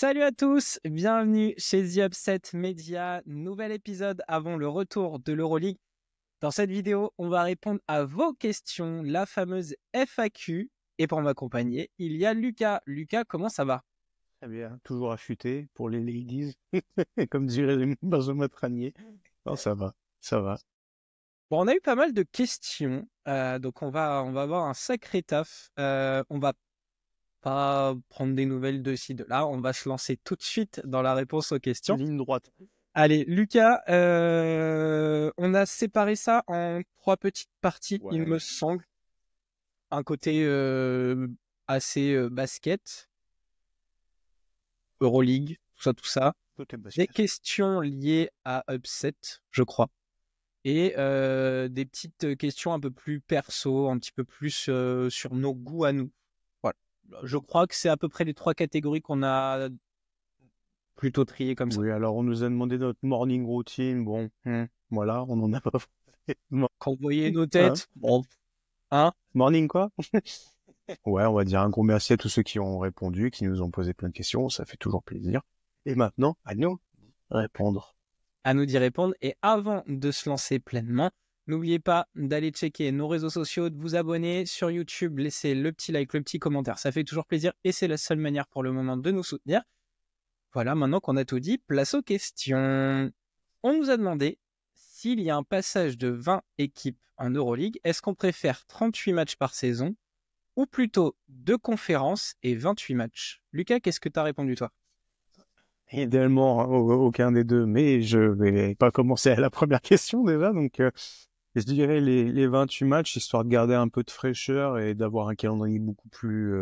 Salut à tous, bienvenue chez The Upset Media, nouvel épisode avant le retour de l'Euroleague. Dans cette vidéo, on va répondre à vos questions, la fameuse FAQ. Et pour m'accompagner, il y a Lucas. Lucas, comment ça va? Très bien, toujours affûté pour les ladies, comme dirait Benjamin Tranier. Non, ça va, ça va. Bon, on a eu pas mal de questions, donc on va avoir un sacré taf. On va pas prendre des nouvelles de ci, de là, on va se lancer tout de suite dans la réponse aux questions. Ligne droite. Allez, Lucas, on a séparé ça en 3 petites parties, il me Ouais. semble. Un côté assez basket, Euroleague, tout ça. Côté Des basket. questions liées à Upset, je crois. Et des petites questions un peu plus perso, un petit peu plus sur nos goûts à nous. Voilà. Je crois que c'est à peu près les 3 catégories qu'on a plutôt triées comme ça. Oui, alors on nous a demandé notre morning routine. Bon, voilà, on en a pas fait. Quand vous voyez nos Hein? têtes, bon, hein, Morning quoi? Ouais, on va dire un gros merci à tous ceux qui ont répondu, qui nous ont posé plein de questions. Ça fait toujours plaisir. Et maintenant, à nous répondre. à nous d'y répondre. Et avant de se lancer pleinement, n'oubliez pas d'aller checker nos réseaux sociaux, de vous abonner sur YouTube, laisser le petit like, le petit commentaire. Ça fait toujours plaisir et c'est la seule manière pour le moment de nous soutenir. Voilà, maintenant qu'on a tout dit, place aux questions. On nous a demandé s'il y a un passage de 20 équipes en Euroleague, est-ce qu'on préfère 38 matchs par saison ou plutôt 2 conférences et 28 matchs? Lucas, qu'est-ce que tu as répondu toi? Idéalement, hein, aucun des deux, mais je vais pas commencer à la première question déjà, donc je dirais les 28 matchs, histoire de garder un peu de fraîcheur et d'avoir un calendrier beaucoup plus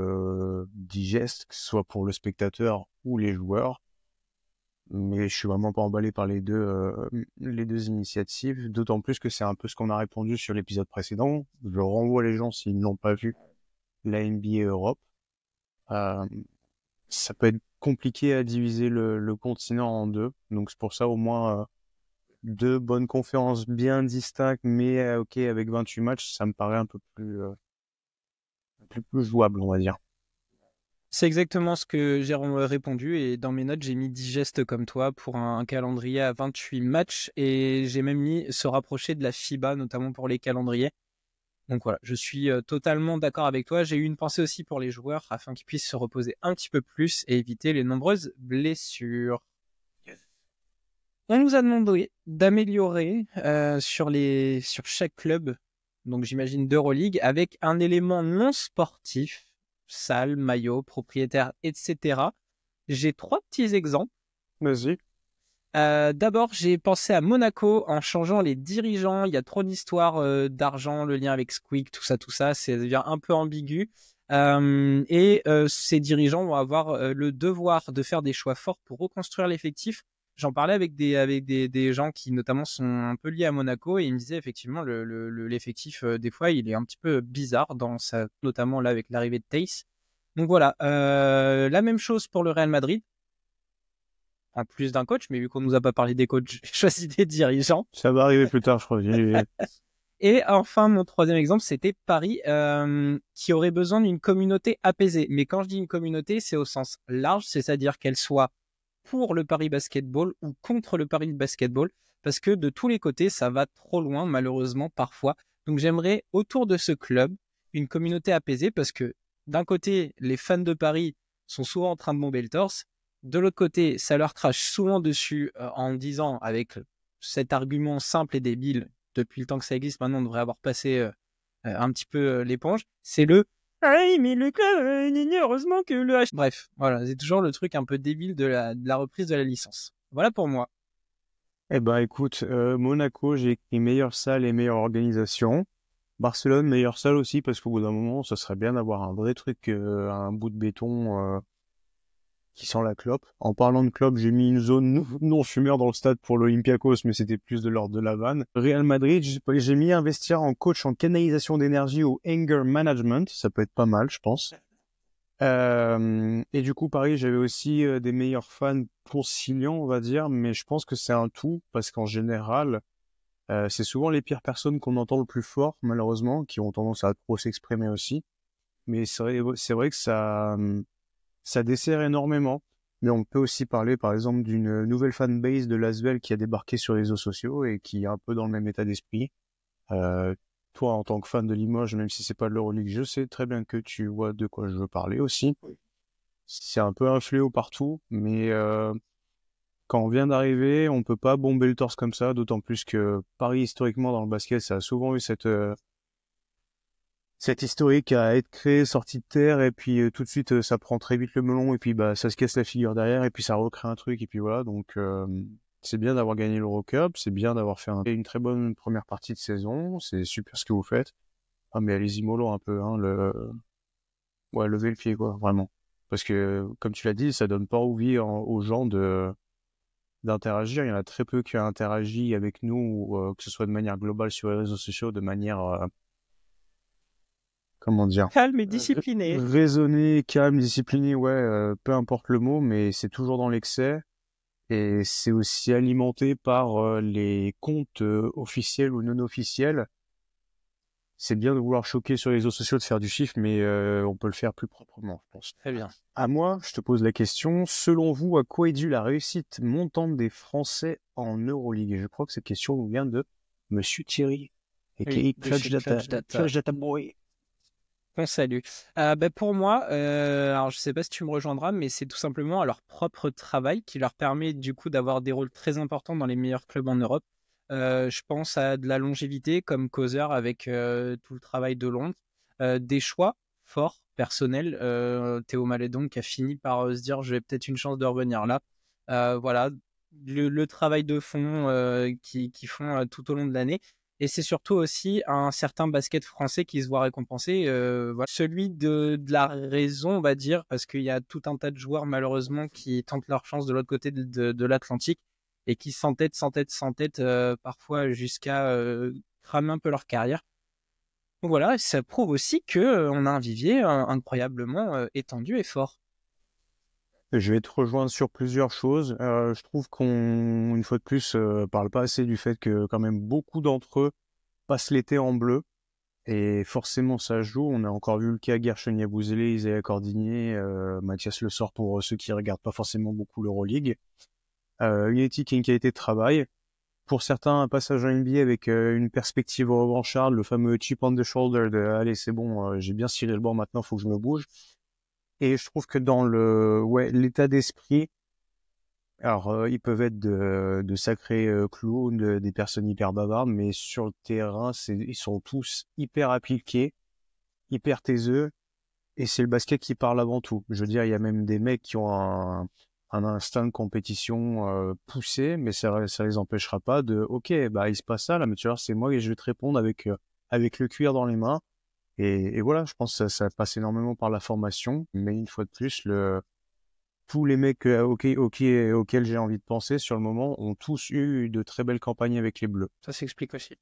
digeste, que ce soit pour le spectateur ou les joueurs. Mais je suis vraiment pas emballé par les deux initiatives, d'autant plus que c'est un peu ce qu'on a répondu sur l'épisode précédent. Je renvoie les gens s'ils n'ont pas vu la NBA Europe. Euh, Ça peut être compliqué à diviser le continent en deux, donc c'est pour ça au moins deux bonnes conférences bien distinctes, mais ok, avec 28 matchs, ça me paraît un peu plus jouable, on va dire. C'est exactement ce que j'ai répondu et dans mes notes, j'ai mis digeste comme toi pour un calendrier à 28 matchs et j'ai même mis se rapprocher de la FIBA, notamment pour les calendriers. Donc voilà, je suis totalement d'accord avec toi. J'ai eu une pensée aussi pour les joueurs afin qu'ils puissent se reposer un petit peu plus et éviter les nombreuses blessures. On nous a demandé d'améliorer sur chaque club, donc j'imagine d'Euroleague, avec un élément non sportif, salle, maillot, propriétaire, etc. J'ai 3 petits exemples. Vas-y. D'abord, j'ai pensé à Monaco en changeant les dirigeants. Il y a trop d'histoires d'argent, le lien avec Squeak, tout ça, ça devient un peu ambigu. Ces dirigeants vont avoir le devoir de faire des choix forts pour reconstruire l'effectif. J'en parlais avec des gens qui notamment sont un peu liés à Monaco et ils me disaient effectivement l'effectif des fois il est un petit peu bizarre notamment là avec l'arrivée de Tace. Donc voilà, la même chose pour le Real Madrid en plus d'un coach, mais vu qu'on nous a pas parlé des coachs, j'ai choisi des dirigeants. Ça va arriver plus tard, je crois. Et enfin, mon troisième exemple, c'était Paris, qui aurait besoin d'une communauté apaisée. Mais quand je dis une communauté, c'est au sens large, c'est-à-dire qu'elle soit pour le Paris Basketball ou contre le Paris Basketball, parce que de tous les côtés, ça va trop loin, malheureusement, parfois. Donc j'aimerais, autour de ce club, une communauté apaisée, parce que d'un côté, les fans de Paris sont souvent en train de bomber le torse, de l'autre côté, ça leur crache souvent dessus en disant, avec cet argument simple et débile, depuis le temps que ça existe, maintenant on devrait avoir passé un petit peu l'éponge, c'est le ah oui, mais le club, heureusement que le H. Bref, voilà, c'est toujours le truc un peu débile de la reprise de la licence. Voilà pour moi. Eh ben, écoute, Monaco, j'ai écrit meilleure salle et meilleure organisation. Barcelone, meilleure salle aussi, parce qu'au bout d'un moment, ça serait bien d'avoir un vrai truc, un bout de béton qui sent la clope. En parlant de clope, j'ai mis une zone non-fumeur dans le stade pour l'Olympiakos, mais c'était plus de l'ordre de la vanne. Real Madrid, j'ai mis investir en coach en canalisation d'énergie ou anger management. Ça peut être pas mal, je pense. Et du coup, Paris, j'avais aussi des meilleurs fans conciliants, on va dire, mais je pense que c'est un tout, parce qu'en général, c'est souvent les pires personnes qu'on entend le plus fort, malheureusement, qui ont tendance à trop s'exprimer aussi. Mais c'est vrai que ça dessert énormément. Mais on peut aussi parler, par exemple, d'une nouvelle fanbase de Lasvel qui a débarqué sur les réseaux sociaux et qui est un peu dans le même état d'esprit. Euh, Toi, en tant que fan de Limoges, même si c'est pas de l'Euroleague, je sais très bien que tu vois de quoi je veux parler aussi. C'est un peu un fléau partout, mais quand on vient d'arriver, on peut pas bomber le torse comme ça, d'autant plus que Paris, historiquement, dans le basket, ça a souvent eu cette historique à être créé, sorti de terre, et puis tout de suite, ça prend très vite le melon, et puis bah ça se casse la figure derrière, et puis ça recrée un truc, et puis voilà. Donc c'est bien d'avoir gagné l'Eurocup, c'est bien d'avoir fait une très bonne première partie de saison, c'est super ce que vous faites. Ah mais allez-y mollo un peu, hein, ouais, levez le pied quoi, vraiment. Parce que comme tu l'as dit, ça donne pas envie aux gens de d'interagir. Il y en a très peu qui ont interagi avec nous, que ce soit de manière globale sur les réseaux sociaux, de manière comment dire, Calme et discipliné. raisonné, calme, discipliné, ouais, peu importe le mot, mais c'est toujours dans l'excès et c'est aussi alimenté par les comptes officiels ou non officiels. C'est bien de vouloir choquer sur les réseaux sociaux, de faire du chiffre, mais on peut le faire plus proprement, je pense. Très bien. À moi, je te pose la question, selon vous, à quoi est due la réussite montante des Français en Euroleague? Et je crois que cette question nous vient de Monsieur Thierry, Oui, a.k.a. de chez Clutch Data. Clutch Data Boy. Bon, salut. Pour moi, alors je sais pas si tu me rejoindras, mais c'est tout simplement à leur propre travail qui leur permet du coup d'avoir des rôles très importants dans les meilleurs clubs en Europe. Je pense à de la longévité comme causeur avec tout le travail de Londres, des choix forts, personnels. Théo Malédon qui a fini par se dire je vais peut-être une chance de revenir là. Voilà, le travail de fond qui font tout au long de l'année. Et c'est surtout aussi un certain basket français qui se voit récompensé, voilà. Celui de la raison, on va dire, parce qu'il y a tout un tas de joueurs malheureusement qui tentent leur chance de l'autre côté de l'Atlantique et qui s'entêtent parfois jusqu'à cramer un peu leur carrière. Donc voilà, ça prouve aussi que on a un vivier incroyablement étendu et fort. Je vais te rejoindre sur plusieurs choses. Je trouve qu'on, une fois de plus, parle pas assez du fait que quand même beaucoup d'entre eux passent l'été en bleu. Et forcément, ça joue. On a encore vu le cas Gershon-Yabusele, Isaiah Cordigné, Mathias Le Sort pour ceux qui regardent pas forcément beaucoup l'Euroleague. Une éthique et une qualité de travail. Pour certains, un passage en NBA avec une perspective revancharde, le fameux chip on the shoulder de allez, c'est bon, j'ai bien ciré le bord maintenant, faut que je me bouge. Et je trouve que dans l'état d'esprit, alors ils peuvent être de sacrés clowns, des personnes hyper bavardes, mais sur le terrain, ils sont tous hyper appliqués, hyper taiseux, et c'est le basket qui parle avant tout. Je veux dire, il y a même des mecs qui ont un instinct de compétition poussé, mais ça les empêchera pas de, ok, bah il se passe ça, là, mais tu vois, c'est moi et je vais te répondre avec le cuir dans les mains. Et voilà, je pense que ça passe énormément par la formation, mais une fois de plus, tous les mecs auxquels j'ai envie de penser sur le moment ont tous eu de très belles campagnes avec les Bleus. Ça s'explique aussi.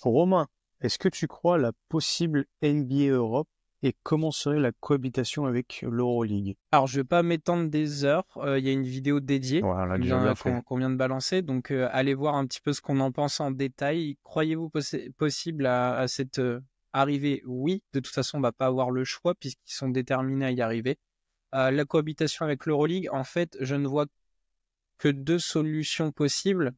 Romain, est-ce que tu crois à la possible NBA Europe et comment serait la cohabitation avec l'Euroleague? Alors, je vais pas m'étendre des heures. Il y a une vidéo dédiée Ouais, on l'a déjà bien fait. qu'on vient de balancer. Donc, allez voir un petit peu ce qu'on en pense en détail. Croyez-vous possible à cette arrivée? Oui. De toute façon, on va pas avoir le choix puisqu'ils sont déterminés à y arriver. La cohabitation avec l'Euroleague, en fait, je ne vois que deux solutions possibles.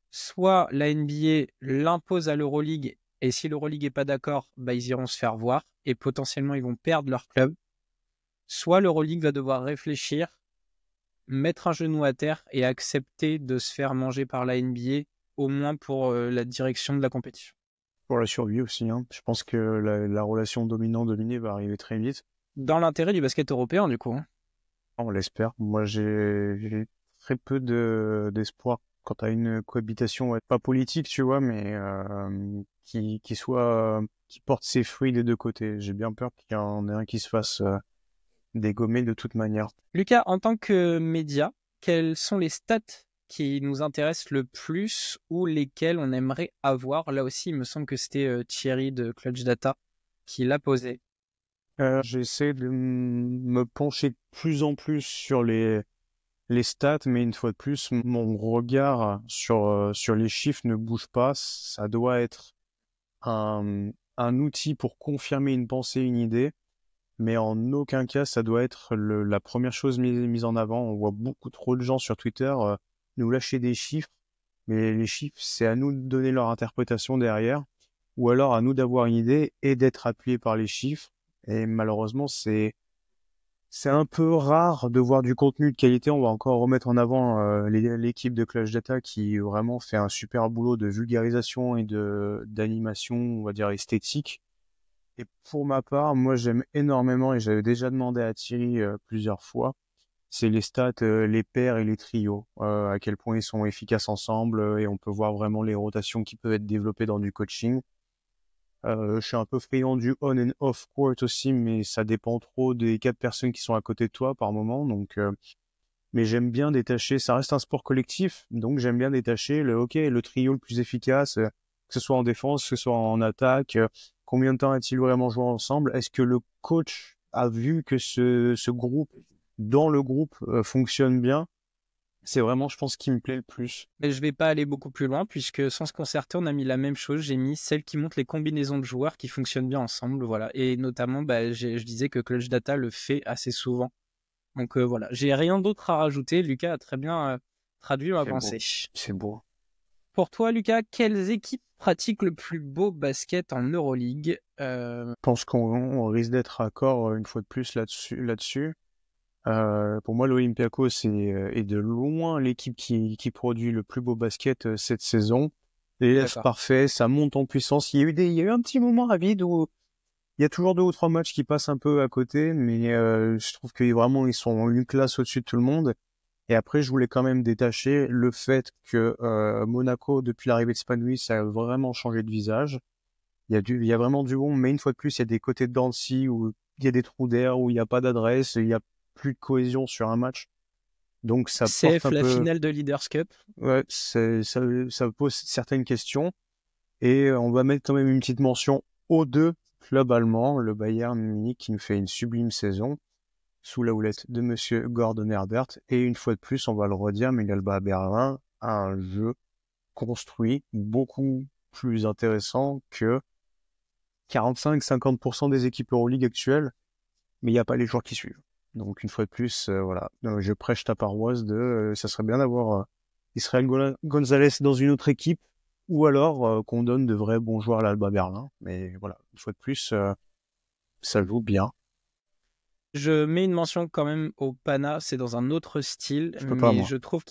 Soit la NBA l'impose à l'Euroleague et si l'Euroleague est pas d'accord, bah, ils iront se faire voir et potentiellement ils vont perdre leur club. Soit l'Euroleague va devoir réfléchir, mettre un genou à terre et accepter de se faire manger par la NBA, au moins pour la direction de la compétition. Pour la survie aussi, hein. Je pense que la relation dominant-dominé va arriver très vite. Dans l'intérêt du basket européen, du coup. On l'espère. Moi, j'ai très peu d'espoir quant à une cohabitation, ouais, pas politique, tu vois, mais qui porte ses fruits des deux côtés. J'ai bien peur qu'il y en ait un qui se fasse dégommer de toute manière. Lucas, en tant que média, quelles sont les stats qui nous intéressent le plus ou lesquelles on aimerait avoir? Là aussi, il me semble que c'était Thierry de Clutch Data qui l'a posé. J'essaie de me pencher de plus en plus sur les stats, mais une fois de plus, mon regard sur les chiffres ne bouge pas. Ça doit être un outil pour confirmer une pensée, une idée, mais en aucun cas ça doit être la première chose mise en avant. On voit beaucoup trop de gens sur Twitter nous lâcher des chiffres, mais les chiffres, c'est à nous de donner leur interprétation derrière, ou alors à nous d'avoir une idée et d'être appuyé par les chiffres. Et malheureusement, c'est un peu rare de voir du contenu de qualité. On va encore remettre en avant l'équipe de Clutch Data qui vraiment fait un super boulot de vulgarisation et d'animation, on va dire esthétique. Et pour ma part, moi j'aime énormément, et j'avais déjà demandé à Thierry plusieurs fois, c'est les stats, les pairs et les trios, à quel point ils sont efficaces ensemble, et on peut voir vraiment les rotations qui peuvent être développées dans du coaching. Je suis un peu friand du on and off court aussi, mais ça dépend trop des 4 personnes qui sont à côté de toi par moment. Donc, mais j'aime bien détacher. Ça reste un sport collectif, donc j'aime bien détacher le trio le plus efficace, que ce soit en défense, que ce soit en attaque. Combien de temps a-t-il vraiment joué ensemble? Est-ce que le coach a vu que ce groupe, dans le groupe, fonctionne bien? C'est vraiment, je pense, ce qui me plaît le plus. Mais je vais pas aller beaucoup plus loin puisque sans se concerter, on a mis la même chose. J'ai mis celle qui montre les combinaisons de joueurs qui fonctionnent bien ensemble, voilà. Et notamment, je disais que Clutch Data le fait assez souvent. Donc voilà, j'ai rien d'autre à rajouter. Lucas a très bien traduit ma C'est beau. pensée. C'est beau. Pour toi, Lucas, quelles équipes pratiquent le plus beau basket en Euroleague? Je pense qu'on risque d'être d'accord une fois de plus là-dessus. Pour moi, l'Olympiakos est de loin l'équipe qui produit le plus beau basket cette saison. L'élève D'accord. parfait, ça monte en puissance. Il y a eu un petit moment à vide où il y a toujours 2 ou 3 matchs qui passent un peu à côté, mais je trouve que vraiment ils sont une classe au-dessus de tout le monde. Et après, je voulais quand même détacher le fait que Monaco, depuis l'arrivée de Spanouis, ça a vraiment changé de visage. Il y a vraiment du bon, mais une fois de plus, il y a des côtés de Dancy où il y a des trous d'air, où il n'y a pas d'adresse, il y a plus de cohésion sur un match. Donc ça porte CF, un la peu, finale de Leaders Cup. ouais, ça pose certaines questions. Et on va mettre quand même une petite mention aux 2 clubs allemands, le Bayern Munich qui nous fait une sublime saison sous la houlette de Monsieur Gordon Herbert. Et une fois de plus, on va le redire, mais l'Alba Berlin a un jeu construit beaucoup plus intéressant que 45-50% des équipes Euroleague actuelles, mais il n'y a pas les joueurs qui suivent. Donc une fois de plus, voilà, je prêche ta paroisse ça serait bien d'avoir Israël Gonzalez dans une autre équipe, ou alors qu'on donne de vrais bons joueurs à l'Alba Berlin. Mais voilà, une fois de plus, ça joue bien. Je mets une mention quand même au Pana, c'est dans un autre style, Je peux pas, mais moi. je trouve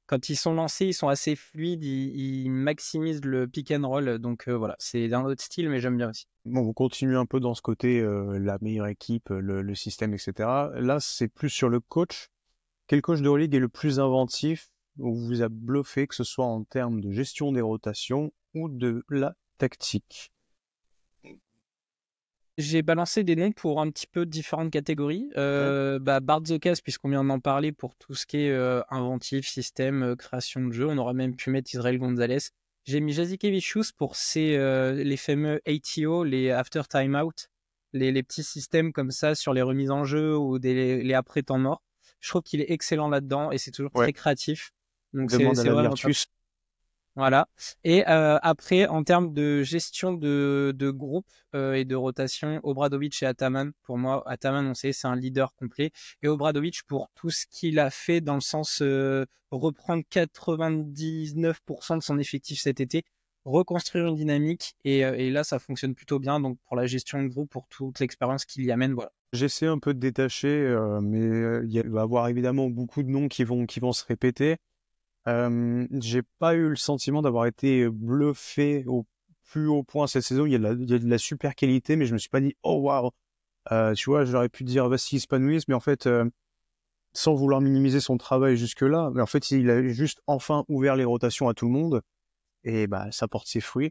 quand ils sont lancés, ils sont assez fluides, ils maximisent le pick and roll, donc voilà, c'est d'un autre style, mais j'aime bien aussi. Bon, on continue un peu dans ce côté, la meilleure équipe, le système, etc. Là, c'est plus sur le coach. Quel coach de Euroleague est le plus inventif ou vous a bluffé, que ce soit en termes de gestion des rotations ou de la tactique? J'ai balancé des noms pour un petit peu différentes catégories. Ok. Bart Zokas, puisqu'on vient d'en parler, pour tout ce qui est inventif, système, création de jeu. On aurait même pu mettre Israël Gonzalez. J'ai mis Jazikevicius pour les fameux ATO, les After Timeout, les petits systèmes comme ça sur les remises en jeu ou les après temps mort. Je trouve qu'il est excellent là-dedans et c'est toujours Ouais, très créatif. Donc demande à c'est la vraiment top. Virtus. Voilà. Et après, en termes de gestion de groupe et de rotation, Obradovic et Ataman, pour moi, Ataman, on sait, c'est un leader complet. Et Obradovic, pour tout ce qu'il a fait dans le sens reprendre 99% de son effectif cet été, reconstruire une dynamique. Et là, ça fonctionne plutôt bien. Donc, pour la gestion de groupe, pour toute l'expérience qu'il y amène, voilà. J'essaie un peu de détacher, mais il va y avoir évidemment beaucoup de noms qui vont se répéter. J'ai pas eu le sentiment d'avoir été bluffé au plus haut point cette saison. Il y a de la super qualité, mais je me suis pas dit, oh waouh. Tu vois, j'aurais pu dire Vasily Spanoulis, mais en fait, sans vouloir minimiser son travail jusque-là, mais en fait, il a juste enfin ouvert les rotations à tout le monde, et bah, ça porte ses fruits.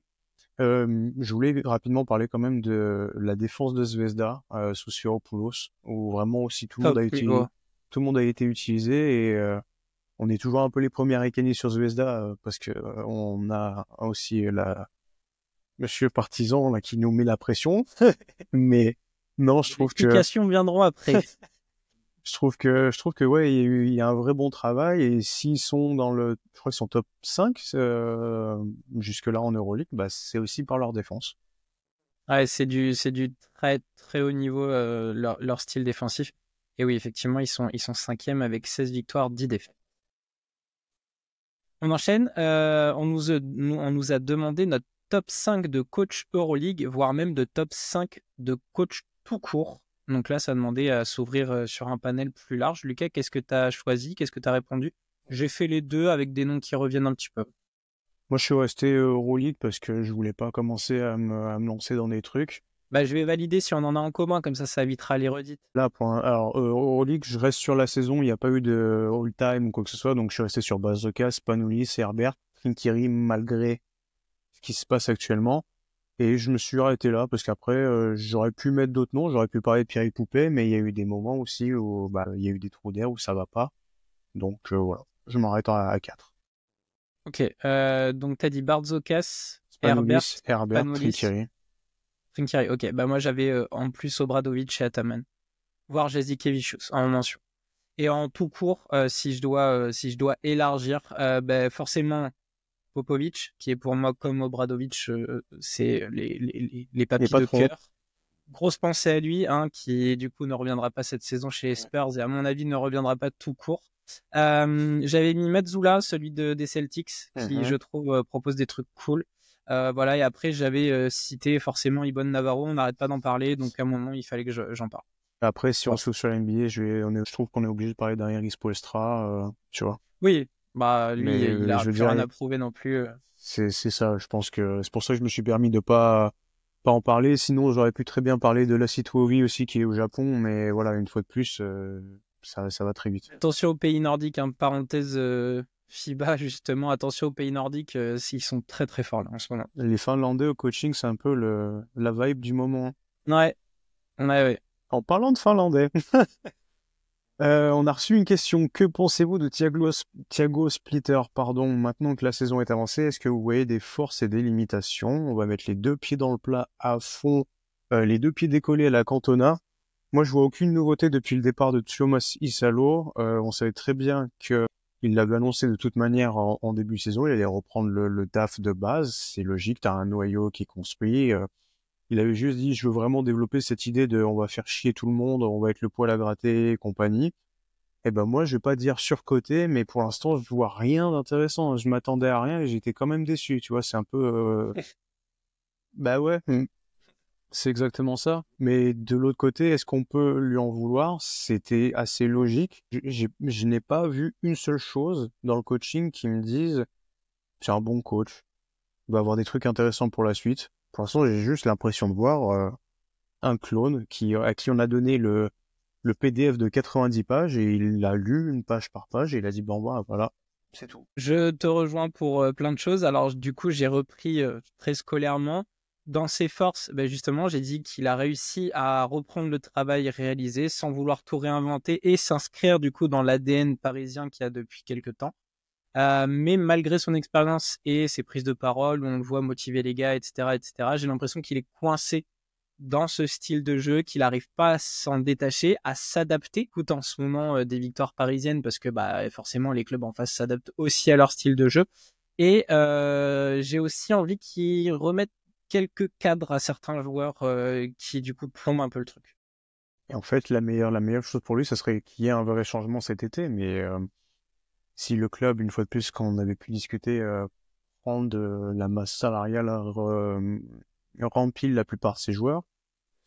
Je voulais rapidement parler quand même de la défense de Zvezda sous Siropoulos, où vraiment aussi Top niveau. tout le monde a été utilisé, et on est toujours un peu les premiers à ricaner sur Zvezda parce que on a aussi Monsieur Partisan là qui nous met la pression. Mais non, Les explications viendront après. je trouve que ouais, il y a un vrai bon travail, et s'ils sont je crois qu'ils sont top 5 jusque là en Euroleague, bah c'est aussi par leur défense. Ouais, c'est du très très haut niveau leur style défensif. Et oui, effectivement, ils sont cinquième avec 16 victoires, 10 défaites. On enchaîne. On nous a demandé notre top 5 de coach Euroleague, voire même de top 5 de coach tout court. Donc là, ça demandait à s'ouvrir sur un panel plus large. Lucas, qu'est-ce que tu as choisi? Qu'est-ce que tu as répondu? J'ai fait les deux avec des noms qui reviennent un petit peu. Moi, je suis resté Euroleague parce que je voulais pas commencer à me lancer dans des trucs. Bah, je vais valider si on en a en commun, comme ça évitera les redites. Là, alors, Euroleague, je reste sur la saison, il n'y a pas eu de all-time ou quoi que ce soit, donc je suis resté sur Bazooka, Spanoulis, Herbert, Trinkieri, malgré ce qui se passe actuellement. Et je me suis arrêté là, parce qu'après, j'aurais pu mettre d'autres noms, j'aurais pu parler de Pierre Poupet, mais il y a eu des moments aussi où il y a eu des trous d'air où ça va pas. Donc voilà, je m'arrête à 4. Ok, donc tu as dit Barzokas, Herbert, Spanoulis, Herbert, Panolis, Trinkieri. Trinkieri. Ok, bah moi j'avais en plus Obradovic et Ataman, voire Jazikevicius en mention. Et en tout court, si je dois élargir, bah, forcément Popovic, qui est pour moi comme Obradovic, c'est les Et papilles pas de trop. cœur. Grosse pensée à lui, hein, qui du coup ne reviendra pas cette saison chez les Spurs et à mon avis ne reviendra pas tout court. J'avais mis Mazzula, celui des Celtics, qui je Mhm. trouve propose des trucs cool. Voilà, et après j'avais cité forcément Ibon Navarro, on n'arrête pas d'en parler, donc à un moment il fallait que j'en parle. Après, si on Voilà. se sur la NBA, je trouve qu'on est obligé de parler d'un Eric Spoelstra, tu vois. Oui, bah lui, Mais il a je veux plus rien dire, à prouver non plus. c'est ça. Je pense que c'est pour ça que je me suis permis de pas en parler. Sinon, j'aurais pu très bien parler de la Citovi aussi qui est au Japon, mais voilà, une fois de plus, ça va très vite. Attention aux pays nordiques, hein, parenthèse FIBA justement, attention aux pays nordiques, s'ils sont très très forts là en ce moment. Les Finlandais au coaching, c'est un peu la vibe du moment. Ouais, ouais, ouais. En parlant de Finlandais, on a reçu une question. Que pensez-vous de Thiago Splitter, pardon, maintenant que la saison est avancée? Est-ce que vous voyez des forces et des limitations? On va mettre les deux pieds dans le plat à fond, les deux pieds décollés à la Cantona. Moi, je vois aucune nouveauté depuis le départ de Thomas Isalo. On savait très bien que il l'avait annoncé de toute manière en début de saison. Il allait reprendre le taf de base. C'est logique, t'as un noyau qui est construit. Il avait juste dit, je veux vraiment développer cette idée de, on va faire chier tout le monde, on va être le poil à gratter et compagnie. Eh ben moi, je vais pas dire surcoté, mais pour l'instant, je vois rien d'intéressant. Je m'attendais à rien et j'étais quand même déçu. Tu vois, c'est un peu, bah ouais. C'est exactement ça. Mais de l'autre côté, est-ce qu'on peut lui en vouloir? C'était assez logique. Je n'ai pas vu une seule chose dans le coaching qui me dise c'est un bon coach, il va avoir des trucs intéressants pour la suite. Pour l'instant, j'ai juste l'impression de voir un clone à qui on a donné le PDF de 90 pages et il l'a lu une page par page et il a dit bon voilà, c'est tout. Je te rejoins pour plein de choses. Alors du coup, j'ai repris très scolairement. Dans ses forces, ben, justement, j'ai dit qu'il a réussi à reprendre le travail réalisé sans vouloir tout réinventer et s'inscrire du coup dans l'ADN parisien qu'il y a depuis quelques temps. Mais malgré son expérience et ses prises de parole, où on le voit motiver les gars, etc., etc., j'ai l'impression qu'il est coincé dans ce style de jeu, qu'il n'arrive pas à s'en détacher, à s'adapter. Écoute, en ce moment, des victoires parisiennes, parce que bah, forcément, les clubs en face s'adaptent aussi à leur style de jeu. Et j'ai aussi envie qu'ils remettent quelques cadres à certains joueurs qui, du coup, plombent un peu le truc. Et en fait, la meilleure chose pour lui, ça serait qu'il y ait un vrai changement cet été. Mais si le club, une fois de plus, quand on avait pu discuter, prend de la masse salariale, remplit la plupart de ses joueurs,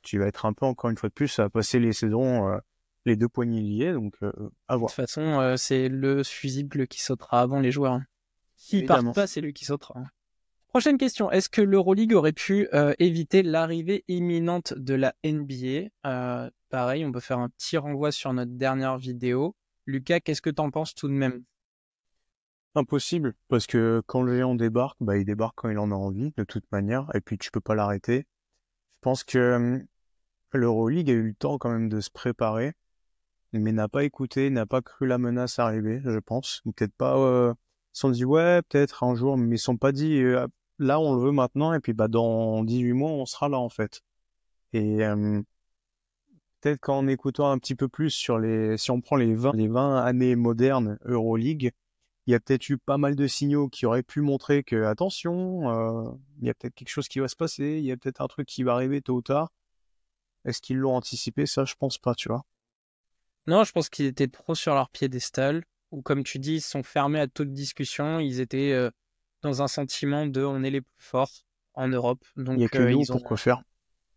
tu vas être un peu, encore une fois de plus, à passer les saisons, les deux poignets liés. Donc, à De toute voir. façon, c'est le fusible qui sautera avant les joueurs, hein. S'ils partent Évidemment. pas, c'est lui qui sautera, hein. Prochaine question. Est-ce que l'Euroleague aurait pu éviter l'arrivée imminente de la NBA? Pareil, on peut faire un petit renvoi sur notre dernière vidéo. Lucas, qu'est-ce que t'en penses tout de même? Impossible, parce que quand le géant débarque, bah, il débarque quand il en a envie, de toute manière, et puis tu peux pas l'arrêter. Je pense que l'Euroleague a eu le temps quand même de se préparer, mais n'a pas écouté, n'a pas cru la menace arriver, je pense. Ou peut-être pas, ils se sont dit, ouais, peut-être un jour, mais ils se sont pas dit, là, on le veut maintenant, et puis bah, dans 18 mois, on sera là, en fait. Et peut-être qu'en écoutant un petit peu plus si on prend les 20 années modernes Euroleague, Il y a peut-être eu pas mal de signaux qui auraient pu montrer que, attention, il y a peut-être quelque chose qui va se passer, il y a peut-être un truc qui va arriver tôt ou tard. Est-ce qu'ils l'ont anticipé? Ça, je pense pas, tu vois. Non, je pense qu'ils étaient trop sur leur piédestal, ou comme tu dis, ils sont fermés à toute discussion. Ils étaient dans un sentiment de on est les plus forts en Europe. Il y a Donc que nous, ils ont pour quoi faire.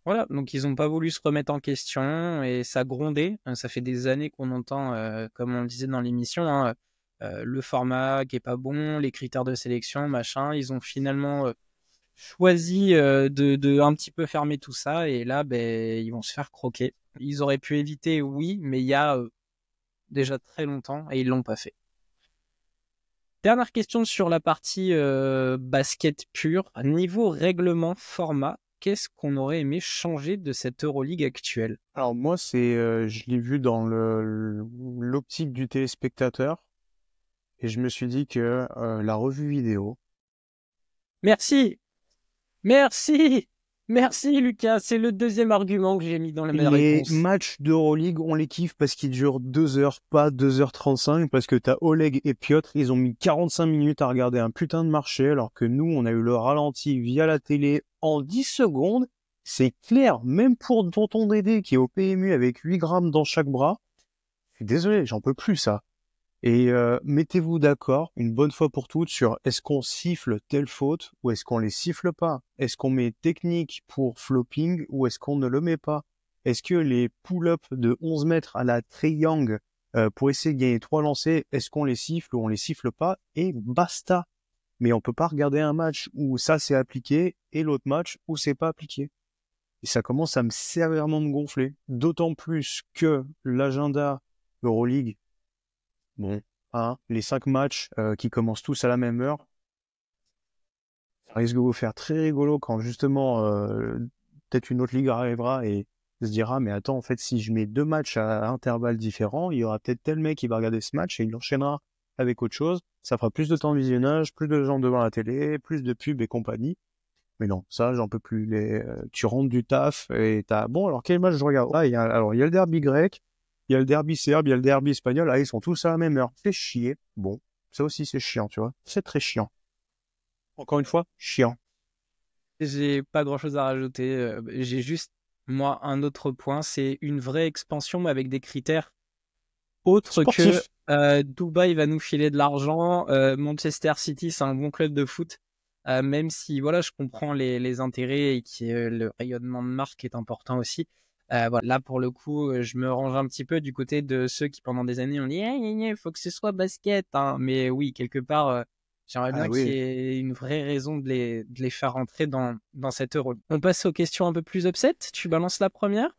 voilà, donc ils ont pas voulu se remettre en question et ça grondait. Ça fait des années qu'on entend, comme on le disait dans l'émission, hein, le format qui est pas bon, les critères de sélection, machin. Ils ont finalement choisi de un petit peu fermer tout ça et là, ben, ils vont se faire croquer. Ils auraient pu éviter, oui, mais il y a déjà très longtemps et ils l'ont pas fait. Dernière question sur la partie basket pure. Niveau règlement, format, qu'est-ce qu'on aurait aimé changer de cette Euroleague actuelle? Alors moi, je l'ai vu dans l'optique du téléspectateur et je me suis dit que la revue vidéo, Merci, merci, merci Lucas. C'est le deuxième argument que j'ai mis dans la les réponse. matchs d'Euroleague, on les kiffe parce qu'ils durent 2 heures, pas 2h35, parce que t'as Oleg et Piotr, ils ont mis 45 minutes à regarder un putain de marché, alors que nous, on a eu le ralenti via la télé en 10 secondes. C'est clair, même pour tonton Dédé qui est au PMU avec 8 grammes dans chaque bras. Je suis désolé, j'en peux plus ça. Et mettez-vous d'accord une bonne fois pour toutes sur est-ce qu'on siffle telle faute ou est-ce qu'on les siffle pas? Est-ce qu'on met technique pour flopping ou est-ce qu'on ne le met pas? Est-ce que les pull-ups de 11 mètres à la Trae Young pour essayer de gagner 3 lancers, est-ce qu'on les siffle ou on les siffle pas? Et basta. Mais on peut pas regarder un match où ça c'est appliqué et l'autre match où c'est pas appliqué. Et ça commence à me sévèrement me gonfler. D'autant plus que l'agenda Euroleague, bon, hein, les 5 matchs qui commencent tous à la même heure, ça risque de vous faire très rigolo quand justement peut-être une autre ligue arrivera et se dira mais attends en fait si je mets 2 matchs à intervalles différents, il y aura peut-être tel mec qui va regarder ce match et il enchaînera avec autre chose. Ça fera plus de temps de visionnage, plus de gens devant la télé, plus de pubs et compagnie. Mais non, ça j'en peux plus. Tu rentres du taf et t'as bon alors quel match je regarde? Ah, alors il y a le derby grec. Il y a le derby serbe, il y a le derby espagnol. Ah, ils sont tous à la même heure. C'est chier. Bon, ça aussi, c'est chiant, tu vois. C'est très chiant. Encore une fois, chiant. J'ai pas grand-chose à rajouter. J'ai juste, moi, un autre point. C'est une vraie expansion mais avec des critères autres que Sportif. Dubaï va nous filer de l'argent. Manchester City, c'est un bon club de foot. Même si, voilà, je comprends les intérêts et que le rayonnement de marque est important aussi. Voilà. Là, pour le coup, je me range un petit peu du côté de ceux qui, pendant des années, ont dit il faut que ce soit basket. Hein. Mais oui, quelque part, j'aimerais Ah bien qu'il y oui. ait une vraie raison de les faire rentrer dans cette euro. On passe aux questions un peu plus upset. Tu balances la première?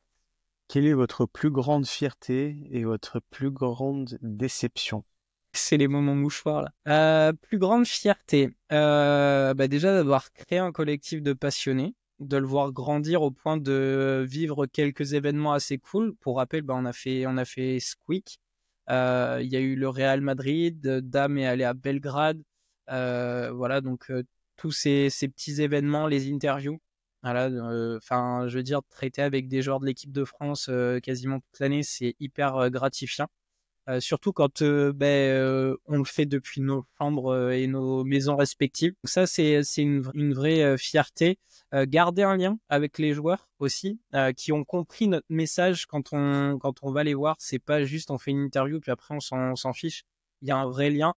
Quelle est votre plus grande fierté et votre plus grande déception? C'est les moments mouchoirs là. Plus grande fierté. Bah déjà d'avoir créé un collectif de passionnés, de le voir grandir au point de vivre quelques événements assez cool. Pour rappel, bah, on a fait Squeak. Il y a eu le Real Madrid. Dame est allé à Belgrade. Voilà, donc tous ces petits événements, les interviews. Voilà, enfin, je veux dire, traiter avec des joueurs de l'équipe de France quasiment toute l'année, c'est hyper gratifiant. Surtout quand on le fait depuis nos chambres et nos maisons respectives. Donc ça, c'est une vraie fierté. Garder un lien avec les joueurs aussi, qui ont compris notre message quand on va les voir. C'est pas juste on fait une interview puis après on s'en fiche. Il y a un vrai lien.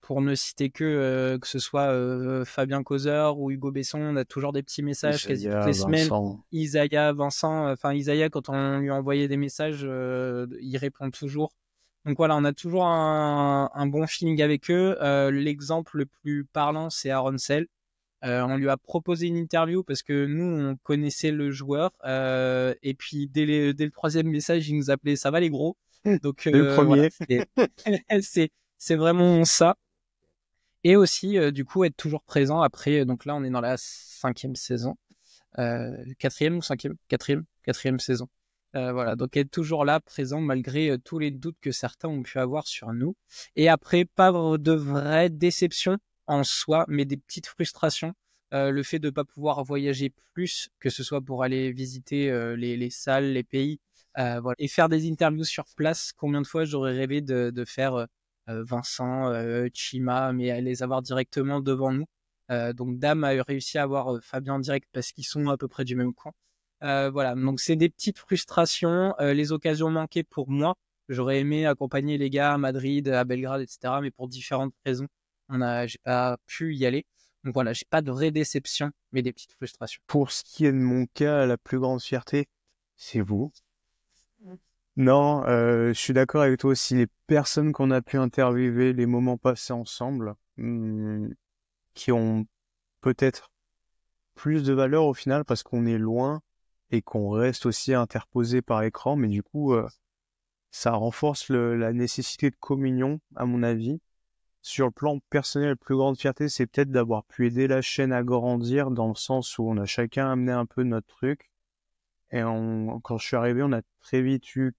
Pour ne citer que ce soit Fabien Causeur ou Hugo Besson, on a toujours des petits messages quasi toutes Isaiah, les semaines. Vincent. Isaiah, Vincent, enfin Isaiah, quand on lui envoyait des messages, il répond toujours. Donc voilà, on a toujours un bon feeling avec eux. L'exemple le plus parlant, c'est Aaron Sell. On lui a proposé une interview parce que nous, on connaissait le joueur. Et puis, dès le troisième message, il nous appelait «Ça va les gros?» Donc Dès le voilà, premier. c'est vraiment ça. Et aussi, du coup, être toujours présent après. Donc là, on est dans la cinquième saison. Quatrième ou cinquième? Quatrième saison. Voilà, donc être toujours là, présent, malgré tous les doutes que certains ont pu avoir sur nous. Et après, pas de vraie déception en soi, mais des petites frustrations. Le fait de ne pas pouvoir voyager plus, que ce soit pour aller visiter les salles, les pays, voilà. Et faire des interviews sur place. Combien de fois j'aurais rêvé de faire Vincent, Chima, mais à les avoir directement devant nous. Donc Dame a réussi à avoir Fabien en direct parce qu'ils sont à peu près du même coin. Voilà, donc c'est des petites frustrations, les occasions manquées pour moi. J'aurais aimé accompagner les gars à Madrid, à Belgrade, etc. Mais pour différentes raisons, j'ai pas pu y aller. Donc voilà, j'ai pas de vraie déception, mais des petites frustrations. Pour ce qui est de mon cas, la plus grande fierté, c'est vous. Non, je suis d'accord avec toi aussi. Les personnes qu'on a pu interviewer, les moments passés ensemble, qui ont peut-être plus de valeur au final parce qu'on est loin et qu'on reste aussi interposé par écran, mais du coup, ça renforce la nécessité de communion, à mon avis. Sur le plan personnel, la plus grande fierté, c'est peut-être d'avoir pu aider la chaîne à grandir dans le sens où on a chacun amené un peu notre truc. Et quand je suis arrivé, on a très vite eu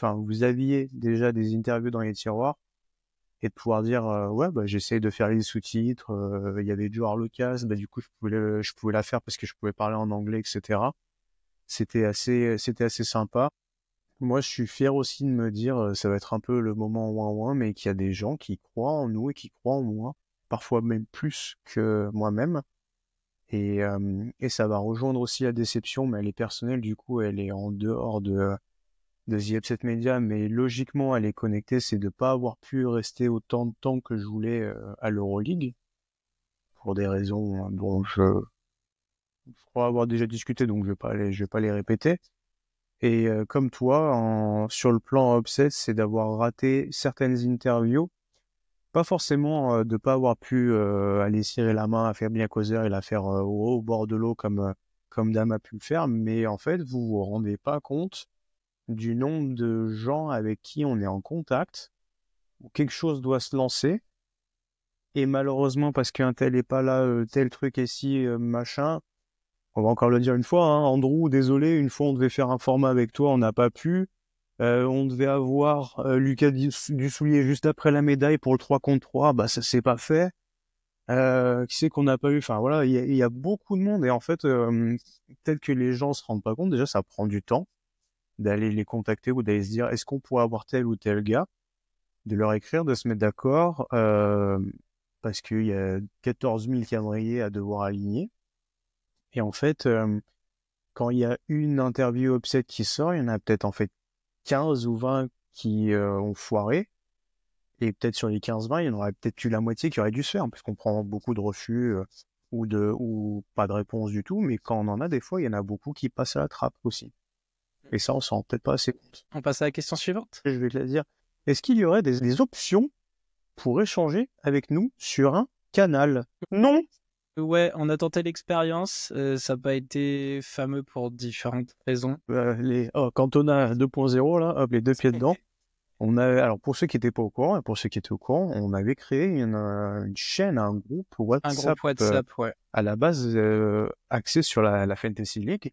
vous aviez déjà des interviews dans les tiroirs et de pouvoir dire, ouais, bah, j'essaye de faire les sous-titres, il y avait Joe Lucas, bah, du coup, je pouvais la faire parce que je pouvais parler en anglais, etc. C'était assez sympa. Moi, je suis fier aussi de me dire, ça va être un peu le moment ouin-ouin, mais qu'il y a des gens qui croient en nous et qui croient en moi, parfois même plus que moi-même. Et ça va rejoindre aussi la déception, mais elle est personnelle, du coup, elle est en dehors de The Upset Media, mais logiquement, elle est connectée, c'est de pas avoir pu rester autant de temps que je voulais à l'Euroleague, pour des raisons dont je crois avoir déjà discuté, donc je vais pas les répéter. Et comme toi, sur le plan upset, c'est d'avoir raté certaines interviews. Pas forcément de pas avoir pu aller serrer la main à Fabien Causer et la faire au bord de l'eau comme Dame a pu le faire, mais en fait, vous vous rendez pas compte du nombre de gens avec qui on est en contact, où quelque chose doit se lancer, et malheureusement, parce qu'un tel est pas là, tel truc est si, machin, on va encore le dire une fois, hein, Andrew, désolé, une fois on devait faire un format avec toi, on n'a pas pu. On devait avoir Lucas Dussoulier juste après la médaille pour le 3 contre 3, bah ça s'est pas fait. Qui c'est qu'on n'a pas eu? Enfin voilà, il y a beaucoup de monde et en fait, peut-être que les gens se rendent pas compte. Déjà, ça prend du temps d'aller les contacter ou d'aller se dire est-ce qu'on pourrait avoir tel ou tel gars, de leur écrire, de se mettre d'accord, parce qu'il y a 14 000 calendriers à devoir aligner. Et en fait, quand il y a une interview upset qui sort, il y en a peut-être en fait 15 ou 20 qui ont foiré. Et peut-être sur les 15-20, il y en aurait peut-être eu la moitié qui aurait dû se faire, parce qu'on prend beaucoup de refus ou pas de réponse du tout. Mais quand on en a, des fois, il y en a beaucoup qui passent à la trappe aussi. Et ça, on s'en rend peut-être pas assez compte. On passe à la question suivante. Je vais te la dire. Est-ce qu'il y aurait des options pour échanger avec nous sur un canal? Non. Ouais, on a tenté l'expérience, ça n'a pas été fameux pour différentes raisons. Cantona 2.0, là, hop, les deux pieds dedans. Alors pour ceux qui étaient pas au courant et pour ceux qui étaient au courant, on avait créé une chaîne, un groupe WhatsApp, Un groupe WhatsApp, ouais. à la base axé sur la Fantasy League,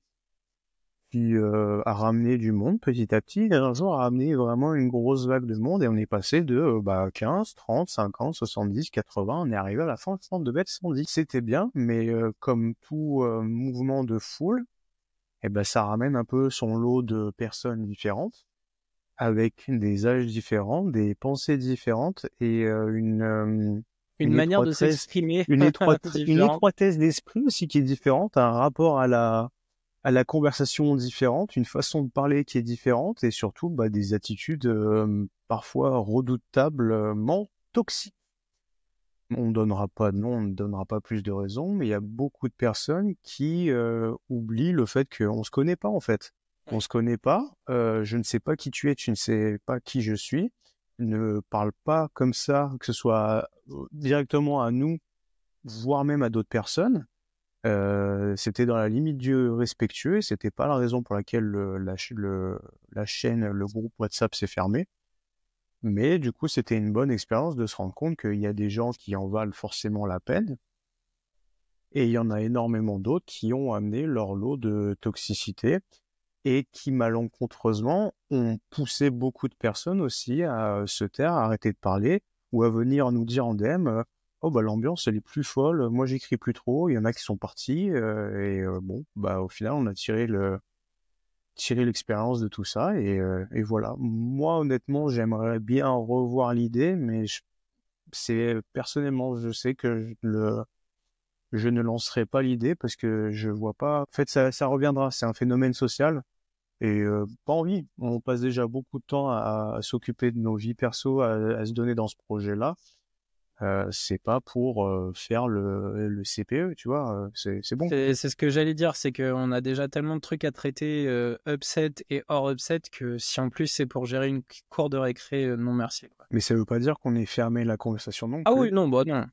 qui a ramené du monde petit à petit, et un jour a ramené vraiment une grosse vague de monde, et on est passé de 15, 30, 50, 70, 80, on est arrivé à la fin de bête 110. C'était bien, mais comme tout mouvement de foule, ça ramène un peu son lot de personnes différentes, avec des âges différents, des pensées différentes et Une manière de s'exprimer une différente. étroitesse d'esprit aussi qui est différente, un rapport à la conversation différente, une façon de parler qui est différente et surtout des attitudes parfois redoutablement toxiques. On ne donnera pas de nom, on ne donnera pas plus de raisons, mais il y a beaucoup de personnes qui oublient le fait qu'on se connaît pas en fait. On se connaît pas, je ne sais pas qui tu es, tu ne sais pas qui je suis. Ne parle pas comme ça, que ce soit directement à nous, voire même à d'autres personnes. C'était dans la limite du respectueux et c'était pas la raison pour laquelle la chaîne, le groupe WhatsApp s'est fermé. Mais du coup, c'était une bonne expérience de se rendre compte qu'il y a des gens qui en valent forcément la peine. Et il y en a énormément d'autres qui ont amené leur lot de toxicité et qui malencontreusement ont poussé beaucoup de personnes aussi à se taire, à arrêter de parler ou à venir nous dire en DM oh l'ambiance elle est plus folle, moi j'écris plus trop, il y en a qui sont partis au final on a tiré tirer l'expérience de tout ça et voilà. Moi, honnêtement, j'aimerais bien revoir l'idée, mais personnellement, je sais que je ne lancerai pas l'idée parce que je vois pas. En fait, ça reviendra. C'est un phénomène social et pas envie. On passe déjà beaucoup de temps à s'occuper de nos vies perso, à se donner dans ce projet-là. C'est pas pour faire le CPE, tu vois. C'est bon. C'est ce que j'allais dire, c'est qu'on a déjà tellement de trucs à traiter, upset et hors upset, que si en plus c'est pour gérer une cour de récré, non merci, quoi. Mais ça veut pas dire qu'on ait fermé la conversation non Ah plus. oui, non, bah non.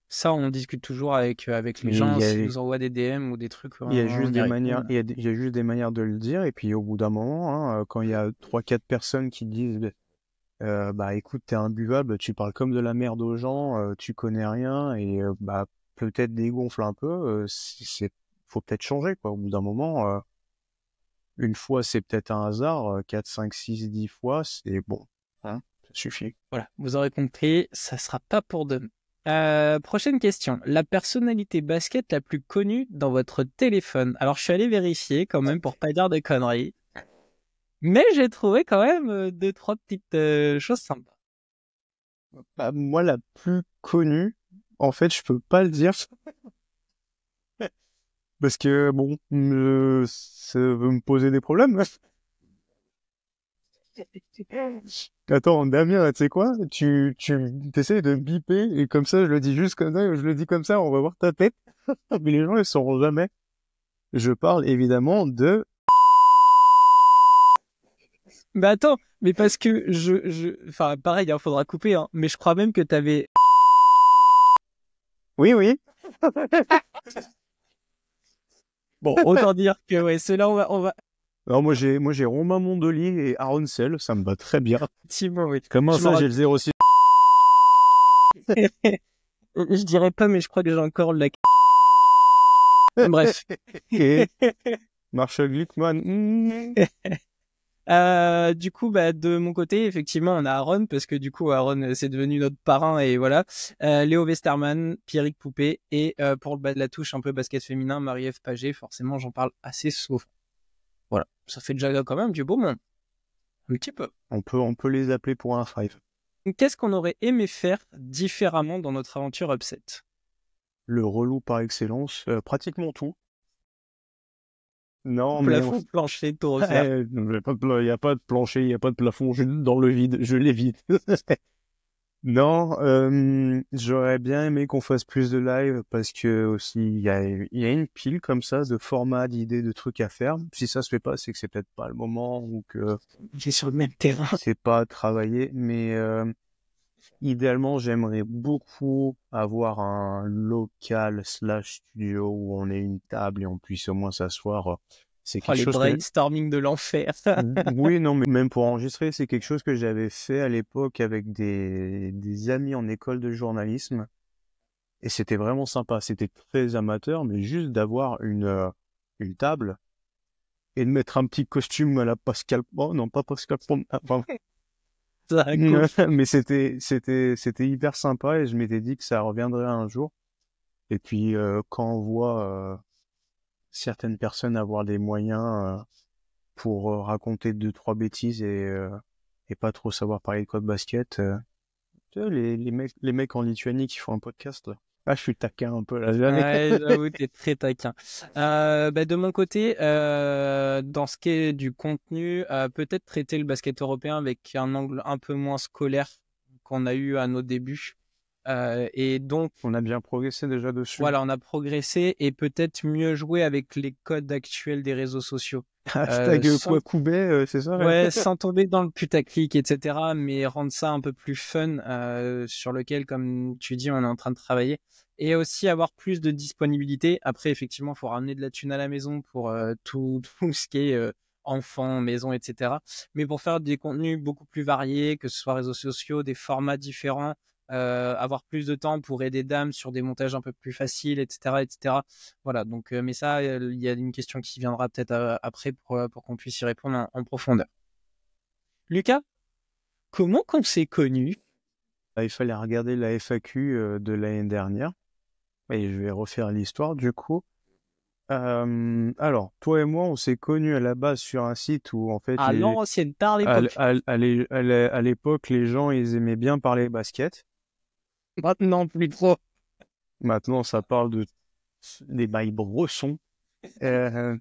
Ça, on discute toujours avec les Mais gens, s'ils nous envoient des DM ou des trucs, il y a on juste y des répond. manières, il y a juste des manières de le dire. Et puis au bout d'un moment, hein, quand il y a 3-4 personnes qui disent, bah écoute, t'es imbuvable, tu parles comme de la merde aux gens, tu connais rien et bah peut-être dégonfle un peu. Faut peut-être changer quoi. Au bout d'un moment, une fois c'est peut-être un hasard, 4, 5, 6, 10 fois, c'est bon, hein, ça suffit. Voilà, vous aurez compris, ça sera pas pour demain. Prochaine question. La personnalité basket la plus connue dans votre téléphone. Alors, je suis allé vérifier quand même pour pas dire de conneries. Mais j'ai trouvé quand même deux, trois petites choses sympas. Bah, moi, la plus connue, en fait, je peux pas le dire parce que bon, ça veut me poser des problèmes. Attends, Damien, tu sais quoi? Tu essaies de biper et comme ça, je le dis juste comme ça, je le dis comme ça, on va voir ta tête. Mais les gens, ils sauront jamais. Je parle évidemment de... Mais attends, mais parce que enfin, pareil, hein, faudra couper, hein, mais je crois même que t'avais... Oui, oui. Bon, autant dire que, ouais, ceux-là, on va, Alors moi j'ai Romain Mondoli et Aaron Sell, ça me va très bien. effectivement, oui. Comment Je m'en ça, j'ai le 06? Je dirais pas, mais je crois que j'ai encore la... Bref. Et Marshall Glickman. Du coup, bah, de mon côté, effectivement, on a Aaron, parce que du coup, Aaron, c'est devenu notre parrain, et voilà. Léo Westerman, Pierrick Poupée, et pour le bas de la touche, un peu basket féminin, Marie-Ève Paget, forcément, j'en parle assez souvent. Voilà, ça fait déjà quand même du beau monde. Un petit peu. On peut les appeler pour un five. Qu'est-ce qu'on aurait aimé faire différemment dans notre aventure Upset? Le relou par excellence, pratiquement tout. Non, mais Plafond, plancher, tout refaire. il n'y a pas de plancher, il n'y a pas de plafond, dans le vide, je l'évite. Non, j'aurais bien aimé qu'on fasse plus de live parce que aussi il y a une pile comme ça de formats, d'idées, de trucs à faire. Si ça se fait pas, c'est que c'est peut-être pas le moment ou que J'ai sur le même terrain. c'est pas travaillé. Mais idéalement, j'aimerais beaucoup avoir un local slash studio où on ait une table et on puisse au moins s'asseoir. C'est Oh, quelque les chose brainstorming de l'enfer. Oui, non, mais même pour enregistrer, c'est quelque chose que j'avais fait à l'époque avec des amis en école de journalisme. Et c'était vraiment sympa. C'était très amateur, mais juste d'avoir une table et de mettre un petit costume à la Pascal... Oh non, pas Pascal... Enfin, Ça, cool. mais c'était hyper sympa et je m'étais dit que ça reviendrait un jour. Et puis, quand on voit certaines personnes avoir des moyens pour raconter 2-3 bêtises et pas trop savoir parler de code basket. Tu vois, les mecs en Lituanie qui font un podcast, là. Ah, je suis taquin un peu, là. Ouais, j'avoue, t'es très taquin. Bah, de mon côté, dans ce qui est du contenu, peut-être traiter le basket européen avec un angle un peu moins scolaire qu'on a eu à nos débuts. Et donc, On a bien progressé déjà dessus. voilà, on a progressé et peut-être mieux jouer avec les codes actuels des réseaux sociaux. Hashtag Sans, Kwakubé, c'est ça? ouais, sans tomber dans le putaclic, etc., mais rendre ça un peu plus fun, sur lequel, comme tu dis, on est en train de travailler. Et aussi avoir plus de disponibilité. Après, effectivement, il faut ramener de la thune à la maison pour tout ce qui est enfants, maison, etc. Mais pour faire des contenus beaucoup plus variés, que ce soit réseaux sociaux, des formats différents, avoir plus de temps pour aider Dame sur des montages un peu plus faciles, etc., etc. Voilà. Donc, mais ça, il y a une question qui viendra peut-être après pour qu'on puisse y répondre en profondeur. Lucas, comment qu'on s'est connus? Il fallait regarder la FAQ de l'année dernière. Et je vais refaire l'histoire, du coup. Alors, toi et moi, on s'est connus à la base sur un site où, en fait, À l'ancienne, tard l'époque. à l'époque, les gens, ils aimaient bien parler basket. Maintenant, plus trop. Maintenant, ça parle des bails brossons. Euh,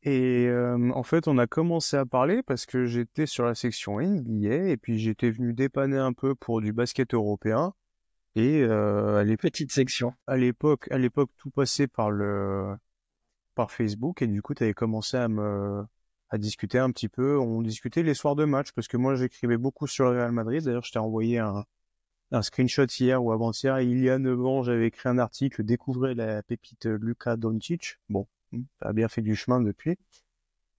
en fait, on a commencé à parler parce que j'étais sur la section NBA et puis j'étais venu dépanner un peu pour du basket européen. Et Petite section. à l'époque, tout passait par Facebook et du coup, tu avais commencé à discuter un petit peu. On discutait les soirs de match parce que moi, j'écrivais beaucoup sur le Real Madrid. D'ailleurs, je t'ai envoyé un screenshot hier ou avant-hier. Il y a 9 ans, j'avais écrit un article, Découvrez la pépite Luka Doncic. Bon, ça a bien fait du chemin depuis.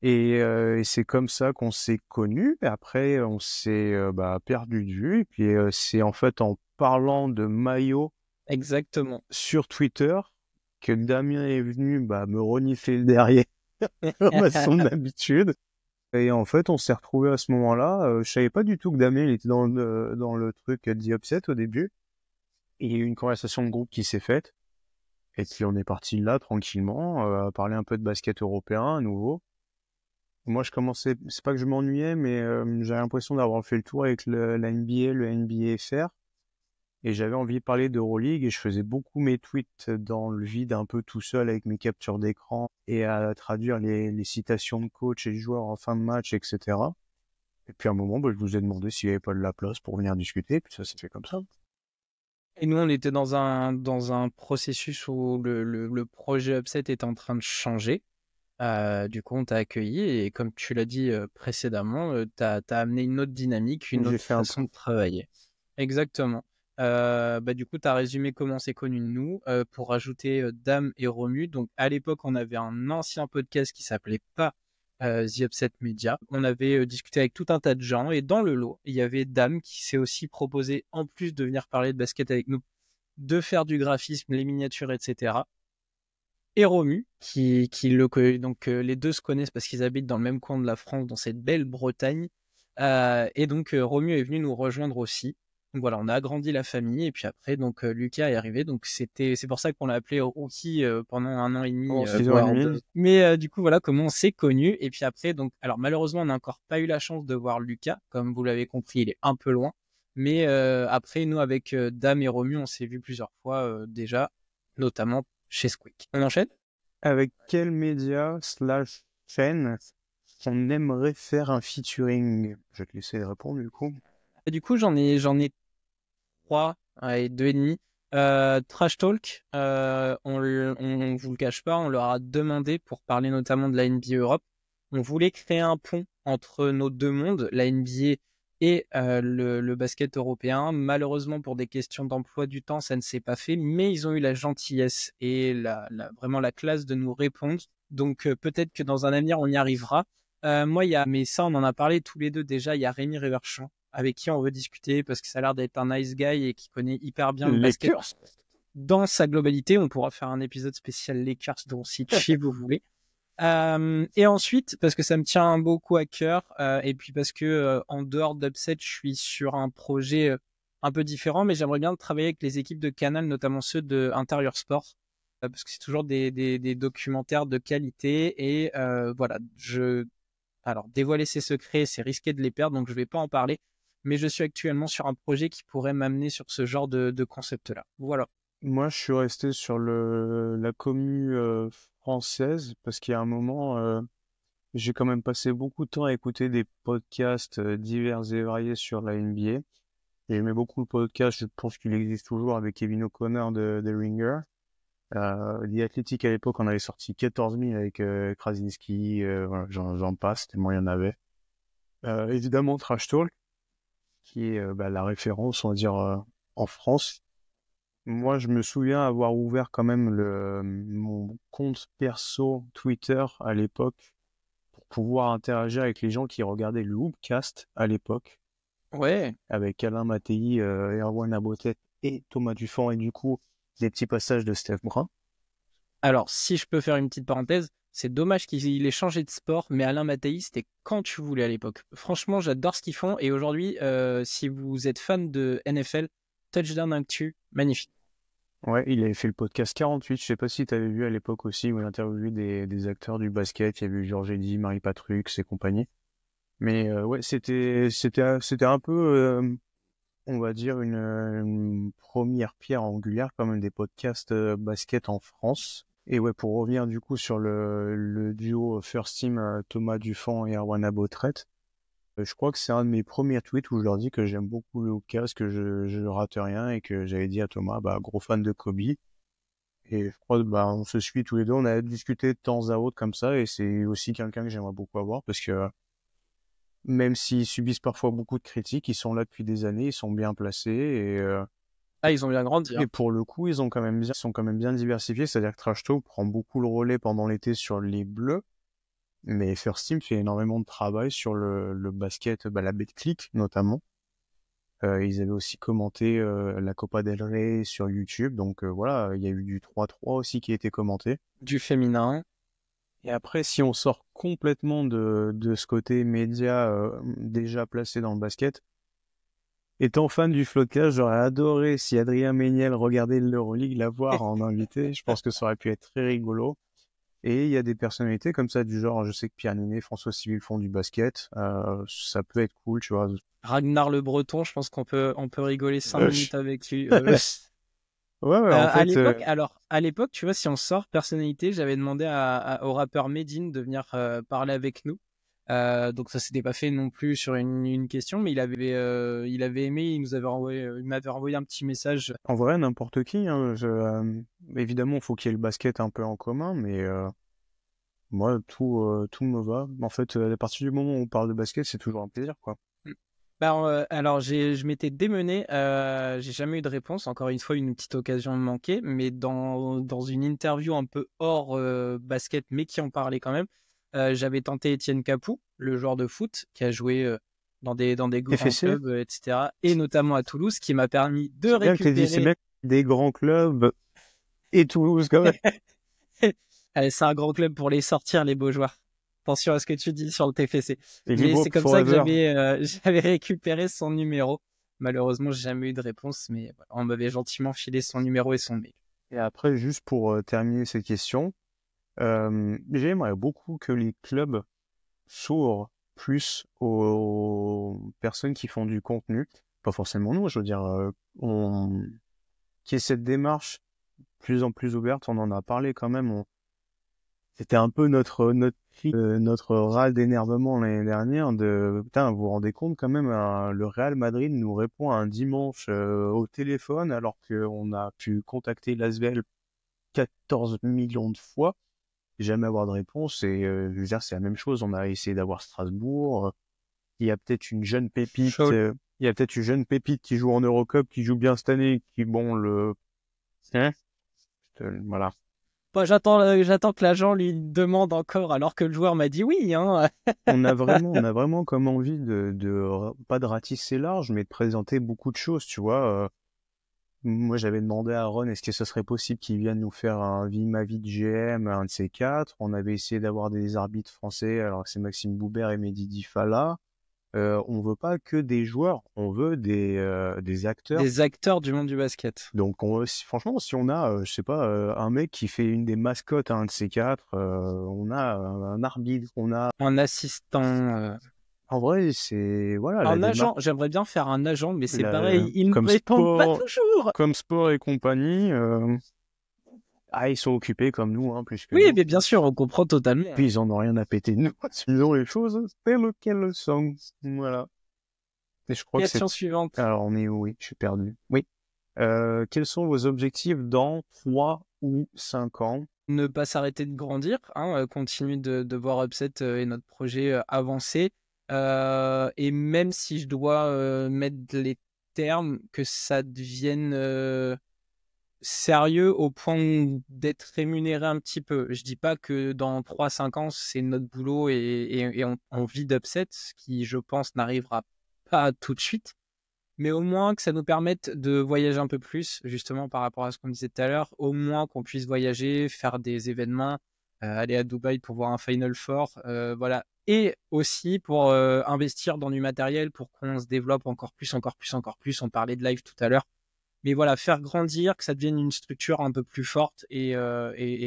Et c'est comme ça qu'on s'est connus. Et après, on s'est perdu de vue. Et puis, c'est en fait en parlant de maillot Exactement. sur Twitter que Damien est venu me renifler le derrière, comme à son habitude. Et en fait, on s'est retrouvés à ce moment-là. Je savais pas du tout que Damien il était dans le truc The Upset au début. Et il y a eu une conversation de groupe qui s'est faite. Et puis on est parti là tranquillement, à parler un peu de basket européen à nouveau. Moi, je commençais, c'est pas que je m'ennuyais, mais j'avais l'impression d'avoir fait le tour avec la NBA, le NBA FR. Et j'avais envie de parler d'Euroleague et je faisais beaucoup mes tweets dans le vide un peu tout seul avec mes captures d'écran et à traduire les citations de coach et de joueurs en fin de match, etc. Et puis à un moment, je vous ai demandé s'il n'y avait pas de la place pour venir discuter, puis ça s'est fait comme ça. Et nous, on était dans un processus où le projet Upset était en train de changer. Du coup, on t'a accueilli et comme tu l'as dit précédemment, t'as amené une autre dynamique, une J'ai autre fait un façon pont. de travailler. Exactement. Du coup, tu as résumé comment c'est connu de nous. Pour rajouter Dame et Romu, donc à l'époque, on avait un ancien podcast qui s'appelait pas The Upset Media. On avait discuté avec tout un tas de gens et dans le lot, il y avait Dame qui s'est aussi proposé, en plus de venir parler de basket avec nous, de faire du graphisme, les miniatures, etc. Et Romu, donc les deux se connaissent parce qu'ils habitent dans le même coin de la France, dans cette belle Bretagne. Et donc Romu est venu nous rejoindre aussi. Donc voilà, on a agrandi la famille et puis après donc Lucas est arrivé. Donc c'est pour ça qu'on l'a appelé Rookie pendant 1 an et demi, Pendant 6 ans et voire demi. 2. Mais du coup voilà comment on s'est connus. Et puis après donc alors malheureusement on n'a encore pas eu la chance de voir Lucas, comme vous l'avez compris, il est un peu loin. Mais après nous avec Dame et Romu on s'est vu plusieurs fois déjà, notamment chez Squeak. On enchaîne? Avec quel média slash chaîne on aimerait faire un featuring? Je vais te laisser répondre du coup. Et du coup, j'en ai trois et deux et demi. Trash Talk, on vous le cache pas, on leur a demandé pour parler notamment de la NBA Europe. On voulait créer un pont entre nos deux mondes, la NBA et le basket européen. Malheureusement, pour des questions d'emploi du temps, ça ne s'est pas fait, mais ils ont eu la gentillesse et vraiment la classe de nous répondre. Donc peut-être que dans un avenir, on y arrivera. Moi, mais ça, on en a parlé tous les deux déjà. Il y a Rémi Reverchand avec qui on veut discuter parce que ça a l'air d'être un nice guy et qui connaît hyper bien le basket Lakers. dans sa globalité. On pourra faire un épisode spécial Lakers dont si vous voulez. Et ensuite, parce que ça me tient beaucoup à cœur, et puis parce que en dehors d'Upset, je suis sur un projet un peu différent, mais j'aimerais bien travailler avec les équipes de Canal, notamment ceux de Intérieur Sport, parce que c'est toujours des documentaires de qualité. Et voilà, alors dévoiler ses secrets, c'est risqué de les perdre, donc je vais pas en parler. Mais je suis actuellement sur un projet qui pourrait m'amener sur ce genre de concept-là. Voilà. Moi, je suis resté sur la commu française parce qu'il y a un moment, j'ai quand même passé beaucoup de temps à écouter des podcasts divers et variés sur la NBA. J'aimais beaucoup le podcast, je pense qu'il existe toujours, avec Kevin O'Connor de Ringer. The Athletic à l'époque, on avait sorti 14 000 avec Krasinski, voilà, j'en passe, tellement il y en avait. Évidemment, Trash Talk, qui est la référence, on va dire, en France. Moi, je me souviens avoir ouvert quand même mon compte perso Twitter à l'époque pour pouvoir interagir avec les gens qui regardaient le Hoopcast à l'époque, Ouais. avec Alain Mattei, Erwan Abotet et Thomas Dufort, et du coup, des petits passages de Steph Brun. Alors, si je peux faire une petite parenthèse, c'est dommage qu'il ait changé de sport, mais Alain Mattei, c'était quand tu voulais à l'époque. Franchement, j'adore ce qu'ils font. Et aujourd'hui, si vous êtes fan de NFL, Touchdown Actu, magnifique. Ouais, il avait fait le podcast 48. Je sais pas si tu avais vu à l'époque aussi, où il interviewait des acteurs du basket. Il y avait eu Georges Eddy, Marie Patrux et compagnie. Mais ouais, c'était un peu, on va dire, une première pierre angulaire quand même des podcasts basket en France. Et ouais, pour revenir du coup sur le duo First Team, Thomas Dufont et Erwan Abotret, je crois que c'est un de mes premiers tweets où je leur dis que j'aime beaucoup le Hoopcast, que je rate rien et que j'avais dit à Thomas, bah, gros fan de Kobe. Et je crois, bah, on se suit tous les deux, on a discuté de temps à autre comme ça et c'est aussi quelqu'un que j'aimerais beaucoup avoir parce que même s'ils subissent parfois beaucoup de critiques, ils sont là depuis des années, ils sont bien placés Ah, ils ont bien grandi, et hein. pour le coup, ils sont quand même bien diversifiés. C'est-à-dire que Trash Talk prend beaucoup le relais pendant l'été sur les Bleus, mais First Team fait énormément de travail sur le basket, bah, la Betclic notamment. Ils avaient aussi commenté la Copa del Rey sur YouTube, donc voilà, il y a eu du 3-3 aussi qui a été commenté. Du féminin. Et après, si on sort complètement de ce côté média déjà placé dans le basket, étant fan du Floodcast, j'aurais adoré si Adrien Méniel regardait l'Euroleague, l'avoir en invité. Je pense que ça aurait pu être très rigolo. Et il y a des personnalités comme ça du genre, je sais que Pierre Ninet, François Civil font du basket. Ça peut être cool, tu vois. Ragnar Le Breton, je pense qu'on peut rigoler 5 minutes Euh, avec lui. Ouais, ouais, en À fait, l'époque, tu vois, si on sort personnalité, j'avais demandé au rappeur Medine de venir parler avec nous. Donc ça s'était pas fait non plus sur une question, mais il avait aimé, il m'avait envoyé un petit message. en vrai, n'importe qui, hein, évidemment, il faut qu'il y ait le basket un peu en commun, mais moi, tout me va. En fait, à partir du moment où on parle de basket, c'est toujours un plaisir, quoi. Bah, alors je m'étais démené, j'ai jamais eu de réponse. Encore une fois, une petite occasion me manquait, mais dans une interview un peu hors basket, mais qui en parlait quand même, j'avais tenté Étienne Capou, le joueur de foot qui a joué dans des grands FSC, clubs, etc., et notamment à Toulouse, qui m'a permis de c'est bien que t'aies dit, c'est récupérer. bien que des grands clubs et Toulouse, quand même. Allez, c'est un grand club pour les sortir, les beaux joueurs. Attention à ce que tu dis sur le TFC. Et Mais c'est Librock comme ça que Forever. j'avais récupéré son numéro. Malheureusement, j'ai jamais eu de réponse, mais voilà, on m'avait gentiment filé son numéro et son mail. Et après, juste pour terminer cette question, j'aimerais beaucoup que les clubs s'ouvrent plus aux personnes qui font du contenu. Pas forcément nous, je veux dire, qu'il y ait cette démarche plus en plus ouverte. On en a parlé quand même. C'était un peu notre râle d'énervement l'année dernière de, putain, vous vous rendez compte quand même, le Real Madrid nous répond un dimanche au téléphone alors qu'on a pu contacter l'ASVEL 14 millions de fois, jamais avoir de réponse. Et je veux dire, c'est la même chose. On a essayé d'avoir Strasbourg. Il y a peut-être une jeune pépite. Chaud. Il y a peut-être une jeune pépite qui joue en Eurocup, qui joue bien cette année, qui bon le. Hein, voilà. Bah, j'attends que l'agent lui demande encore, alors que le joueur m'a dit oui, hein. On a vraiment comme envie pas de ratisser large, mais de présenter beaucoup de choses, tu vois. Moi, j'avais demandé à Ron, est-ce que ce serait possible qu'il vienne nous faire un ma vie de GM, un de ces quatre. On avait essayé d'avoir des arbitres français, alors que c'est Maxime Boubert et Mehdi Difala. On veut pas que des joueurs, on veut des acteurs. Des acteurs du monde du basket. Donc, franchement, si on a, je sais pas, un mec qui fait une des mascottes à un de ces quatre, on a un arbitre, on a. Un assistant. En vrai, c'est voilà la Un démarche, agent. J'aimerais bien faire un agent, mais c'est pareil, ils ne comme répondent pas sport, toujours. comme sport et compagnie. Ah, ils sont occupés comme nous, hein, plus que Oui, nous. mais bien sûr, on comprend totalement. Puis ils en ont rien à péter de nous. Ils ont les choses telles qu'elles sont. Voilà. Et je crois que c'est. Question suivante. Alors on est où? Oui, je suis perdu. Oui. Quels sont vos objectifs dans 3 ou 5 ans? Ne pas s'arrêter de grandir, hein, continuer de voir Upset et notre projet avancer. Et même si je dois mettre les termes, que ça devienne sérieux au point d'être rémunéré un petit peu. Je dis pas que dans 3-5 ans, c'est notre boulot et on vit d'Upset, ce qui, je pense, n'arrivera pas tout de suite. Mais au moins que ça nous permette de voyager un peu plus, justement par rapport à ce qu'on disait tout à l'heure, au moins qu'on puisse voyager, faire des événements, aller à Dubaï pour voir un Final Four, voilà. Et aussi pour investir dans du matériel pour qu'on se développe encore plus, encore plus, encore plus. On parlait de live tout à l'heure. Mais voilà, faire grandir, que ça devienne une structure un peu plus forte et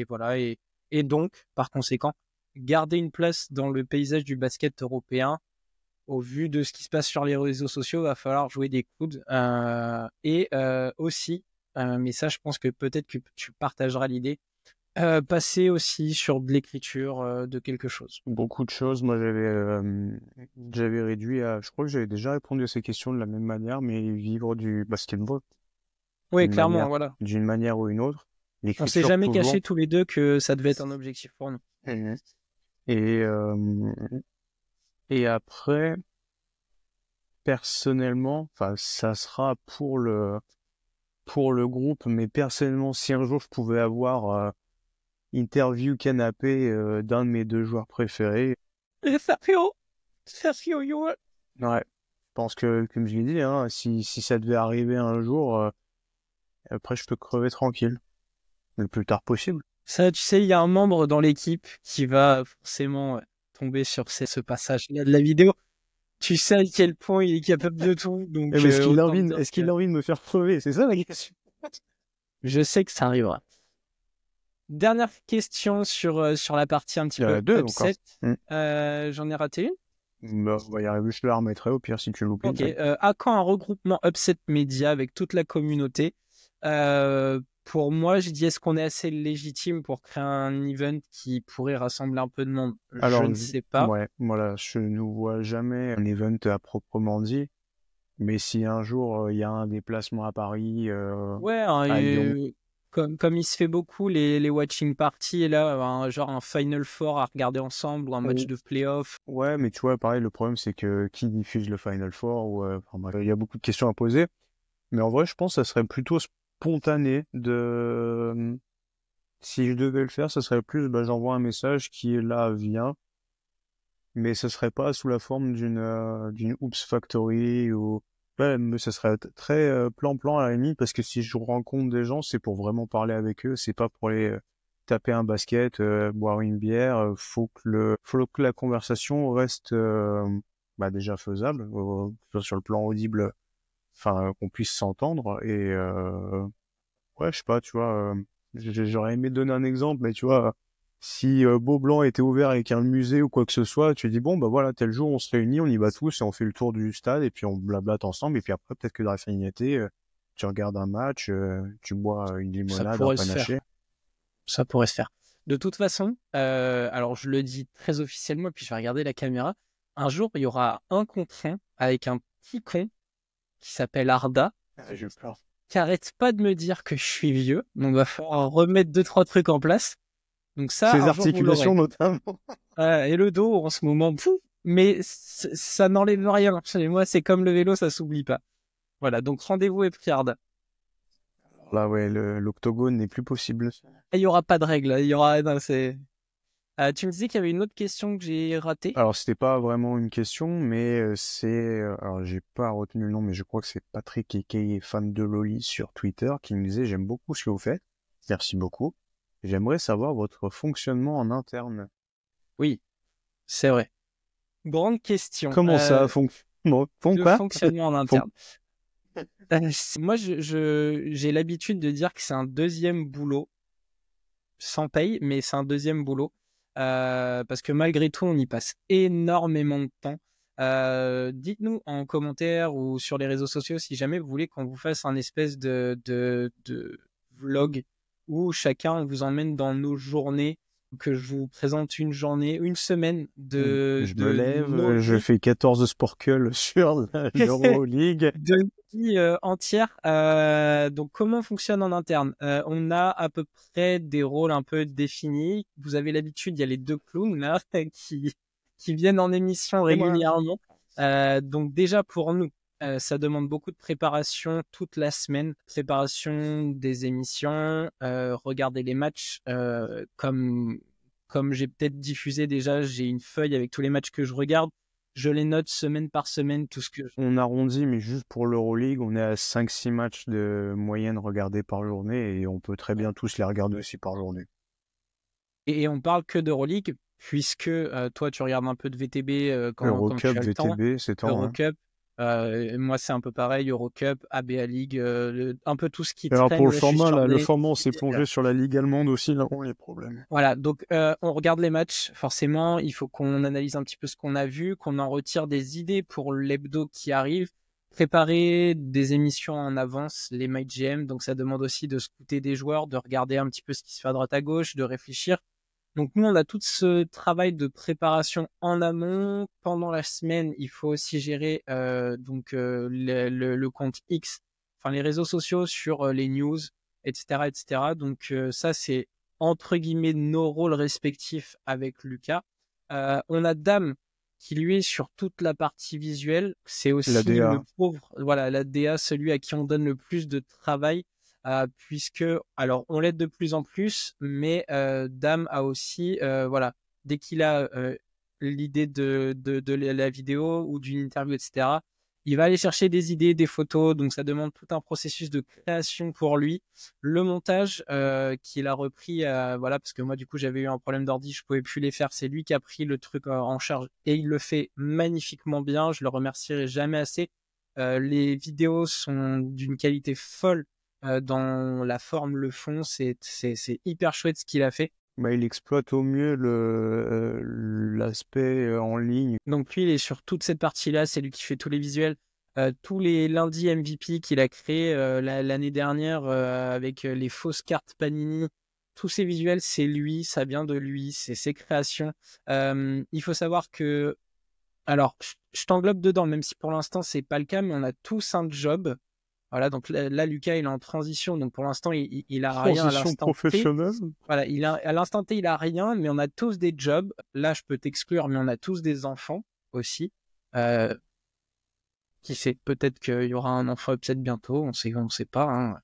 voilà. Et donc, par conséquent, garder une place dans le paysage du basket européen. Au vu de ce qui se passe sur les réseaux sociaux, va falloir jouer des coudes. Et aussi, mais ça, je pense que peut-être que tu partageras l'idée, passer aussi sur de l'écriture de quelque chose. Beaucoup de choses. Moi, j'avais réduit à, je crois que j'avais déjà répondu à ces questions de la même manière, mais vivre du basketball Oui, d'une clairement, manière, voilà. d'une manière ou une autre. On s'est L'écriture jamais toujours. caché tous les deux que ça devait être un objectif pour nous. Mhm. Et, et après, personnellement, enfin, ça sera pour le groupe, mais personnellement, si un jour je pouvais avoir interview canapé d'un de mes deux joueurs préférés, Sergio Llull. ouais, je pense que, comme je l'ai dit, hein, si ça devait arriver un jour, après je peux crever tranquille, le plus tard possible. Ça, tu sais, il y a un membre dans l'équipe qui va forcément tomber sur ce passage-là de la vidéo. Tu sais à quel point il est capable de tout, donc Mais est-ce qu'il a autant envie, te dire est-ce qu'il que a envie de me faire crever? C'est ça la question. je sais que ça arrivera. Dernière question sur la partie un petit Il y en peu a deux encore. upset. J'en ai raté une. Bah, on va y arriver, je te la remettrai au pire si tu loupes une. Ok. À quand un regroupement upset média avec toute la communauté? Pour moi, je dis est-ce qu'on est assez légitime pour créer un event qui pourrait rassembler un peu de monde? Je Alors, ne sais pas. ouais, voilà, je ne vois jamais un event à proprement dit, mais si un jour il y a un déplacement à Paris, Ouais, hein, à Lyon, comme il se fait beaucoup les watching parties, et là, genre un Final Four à regarder ensemble ou un match ou- de playoff. ouais, mais tu vois, pareil, le problème c'est que qui diffuse le Final Four, ou, enfin, bref, il y a beaucoup de questions à poser, mais en vrai, je pense que ça serait plutôt spontané de, si je devais le faire, ça serait plus, bah, j'envoie un message qui est là, vient, mais ce serait pas sous la forme d'une Oops Factory ou ouais, mais ce serait très plan-plan à la limite parce que si je rencontre des gens, c'est pour vraiment parler avec eux, c'est pas pour aller taper un basket, boire une bière. Faut que la conversation reste bah, déjà faisable sur le plan audible, enfin qu'on puisse s'entendre et ouais, je sais pas, tu vois, j'aurais aimé donner un exemple, mais tu vois, si Beaublanc était ouvert avec un musée ou quoi que ce soit, tu dis bon, bah voilà, tel jour on se réunit, on y va tous et on fait le tour du stade et puis on blablate ensemble et puis après peut-être que dans la finalité, tu regardes un match, tu bois une Ça limonade, un pourrait se faire. panaché. Ça pourrait se faire. De toute façon, alors je le dis très officiellement, et puis je vais regarder la caméra. Un jour, il y aura un contre un avec un petit con qui s'appelle Arda, Ah, j'ai peur. qui arrête pas de me dire que je suis vieux. Donc, il va falloir remettre deux, trois trucs en place. Donc ça, Ses un jour, vous l'aurez. articulations notamment. Et le dos, en ce moment, pouf, mais ça n'enlève rien. Chez moi, c'est comme le vélo, ça s'oublie pas. Voilà, donc rendez-vous est pris, Arda. Là, ouais, l'octogone n'est plus possible. Et il y aura pas de règles. Il y aura, non, c'est. Tu me disais qu'il y avait une autre question que j'ai ratée. Alors, c'était pas vraiment une question, mais alors j'ai pas retenu le nom, mais je crois que c'est Patrick qui est fan de Loli sur Twitter, qui me disait, j'aime beaucoup ce que vous faites. Merci beaucoup. J'aimerais savoir votre fonctionnement en interne. Oui, c'est vrai. Grande question. Comment ça fonctionne? Font Le quoi? fonctionnement en Font... interne. Moi, j'ai l'habitude de dire que c'est un deuxième boulot, sans paye, mais c'est un deuxième boulot. Parce que malgré tout, on y passe énormément de temps. Dites-nous en commentaire ou sur les réseaux sociaux si jamais vous voulez qu'on vous fasse un espèce de vlog où chacun vous emmène dans nos journées, que je vous présente une journée, une semaine Je me de nos lève, je vies. fais 14 sporcles sur l'Euroleague. De vie entière. Donc, comment fonctionne en interne? On a à peu près des rôles un peu définis. Vous avez l'habitude, il y a les deux clowns là qui viennent en émission C'est moi. régulièrement. Donc déjà pour nous, ça demande beaucoup de préparation toute la semaine, préparation des émissions, regarder les matchs comme j'ai peut-être diffusé déjà, j'ai une feuille avec tous les matchs que je regarde. Je les note semaine par semaine, tout ce que On arrondit, mais juste pour l'Euroleague, on est à 5-6 matchs de moyenne regardés par journée et on peut très bien tous les regarder aussi par journée. Et on parle que d'Euroleague, puisque toi, tu regardes un peu de VTB quand tu Eurocup, as le temps, VTB, c'est temps, hein. Eurocup. Moi, c'est un peu pareil, Eurocup, ABA League, un peu tout ce qui Alors traîne, pour le je suis format, sur là, le des... format, on s'est plongé sur la Ligue allemande aussi, là, on a les problèmes. Voilà, donc on regarde les matchs, forcément, il faut qu'on analyse un petit peu ce qu'on a vu, qu'on en retire des idées pour l'hebdo qui arrive, préparer des émissions en avance, les MyGM, donc ça demande aussi de scouter des joueurs, de regarder un petit peu ce qui se fait à droite à gauche, de réfléchir. Donc nous, on a tout ce travail de préparation en amont. Pendant la semaine, il faut aussi gérer le compte X, enfin les réseaux sociaux sur les news, etc., etc. Donc ça, c'est entre guillemets nos rôles respectifs avec Lucas. On a Dame qui lui est sur toute la partie visuelle. C'est La aussi le DA. pauvre, voilà, la DA, celui à qui on donne le plus de travail puisque, alors, on l'aide de plus en plus, mais Dame a aussi, voilà, dès qu'il a l'idée de la vidéo ou d'une interview, etc., il va aller chercher des idées, des photos, donc ça demande tout un processus de création pour lui. Le montage qu'il a repris, voilà, parce que moi, du coup, j'avais eu un problème d'ordi, je pouvais plus les faire. C'est lui qui a pris le truc en charge et il le fait magnifiquement bien. Je le remercierai jamais assez. Les vidéos sont d'une qualité folle dans la forme, le fond, c'est hyper chouette ce qu'il a fait. Bah, il exploite au mieux l'aspect en ligne. Donc lui, il est sur toute cette partie-là, c'est lui qui fait tous les visuels. Tous les lundis MVP qu'il a créé l'année dernière avec les fausses cartes Panini, tous ces visuels, c'est lui, ça vient de lui, c'est ses créations. Il faut savoir que, alors, je t'englobe dedans, même si pour l'instant c'est pas le cas, mais on a tous un job. Voilà, donc là, Lucas, il est en transition, donc pour l'instant, il a rien à Transition l'instant T. professionnelle. Voilà, à l'instant T, il a rien, mais on a tous des jobs. Là, je peux t'exclure, mais on a tous des enfants aussi. Euh, qui sait, peut-être qu'il y aura un enfant upset bientôt, on sait pas. Hein.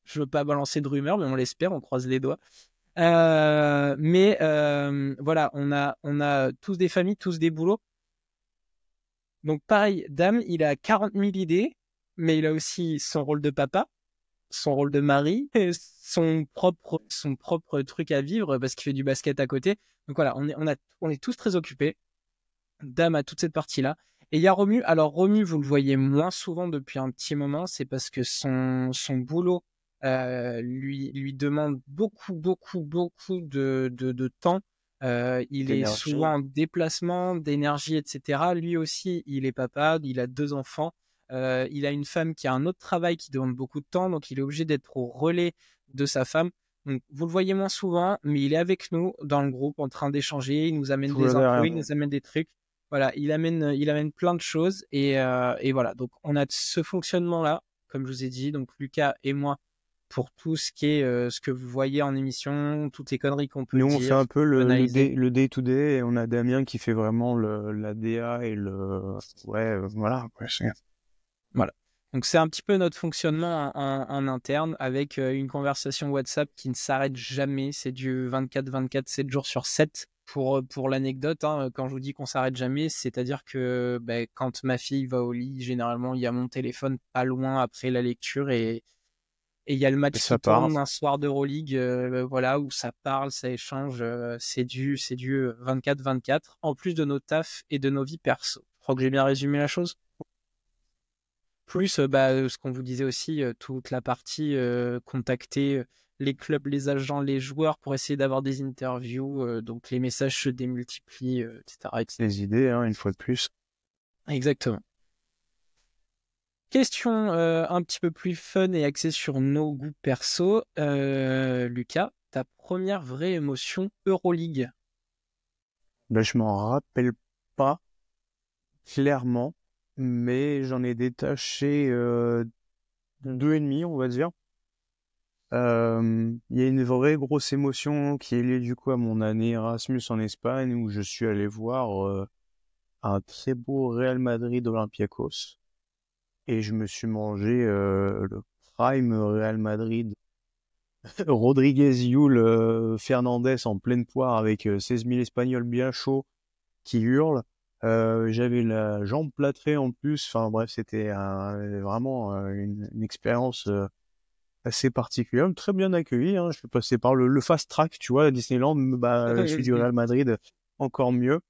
Je veux pas balancer de rumeurs, mais on l'espère, on croise les doigts. Voilà, on a tous des familles, tous des boulots. Donc pareil, Dame, il a 40 000 idées, mais il a aussi son rôle de papa, son rôle de mari, et son propre truc à vivre parce qu'il fait du basket à côté. Donc voilà, on est tous très occupés. Dame a toute cette partie-là. Et il y a Romu. Alors Romu, vous le voyez moins souvent depuis un petit moment, c'est parce que son boulot lui demande beaucoup, beaucoup, beaucoup de temps. Il est D'énergie. souvent en déplacement, d'énergie, etc. Lui aussi, il est papa, il a 2 enfants. Il a une femme qui a un autre travail qui demande beaucoup de temps, donc il est obligé d'être au relais de sa femme. Donc, vous le voyez moins souvent, mais il est avec nous dans le groupe en train d'échanger. Il nous amène des Toujours infos, derrière. il nous amène des trucs. Voilà, il amène plein de choses et voilà. Donc, on a ce fonctionnement-là, comme je vous ai dit. Donc, Lucas et moi pour tout ce qui est ce que vous voyez en émission, toutes les conneries qu'on peut Nous, on fait dire, un peu analyser. le day-to-day et on a Damien qui fait vraiment la DA et ouais, voilà. Ouais, Voilà. Donc c'est un petit peu notre fonctionnement en interne avec une conversation WhatsApp qui ne s'arrête jamais. C'est du 24-24, 7 jours sur 7. Pour l'anecdote, hein, quand je vous dis qu'on s'arrête jamais, c'est-à-dire que ben, quand ma fille va au lit, généralement, il y a mon téléphone pas loin après la lecture et il y a le et match ça qui part. tourne un soir d'Euroleague, voilà, où ça parle, ça échange. C'est du 24-24, en plus de nos tafs et de nos vies perso. Je crois que j'ai bien résumé la chose. Plus ce qu'on vous disait aussi, toute la partie contacter les clubs, les agents, les joueurs pour essayer d'avoir des interviews. Donc les messages se démultiplient, etc., etc. Les idées, hein, une fois de plus. Exactement. Question un petit peu plus fun et axée sur nos goûts perso. Lucas, ta première vraie émotion Euroleague? Ben, je m'en rappelle pas clairement, mais j'en ai détaché deux et demi, on va dire. Il y a une vraie grosse émotion qui est liée du coup à mon année Erasmus en Espagne où je suis allé voir un très beau Real Madrid Olympiakos et je me suis mangé le prime Real Madrid Rodriguez, Yul, Fernandez en pleine poire avec 16 000 Espagnols bien chauds qui hurlent. J'avais la jambe plâtrée en plus. Enfin bref, c'était vraiment une expérience assez particulière, très bien accueilli. Hein. Je suis passé par le fast track, tu vois, à Disneyland. Bah, je suis du Real Madrid, encore mieux.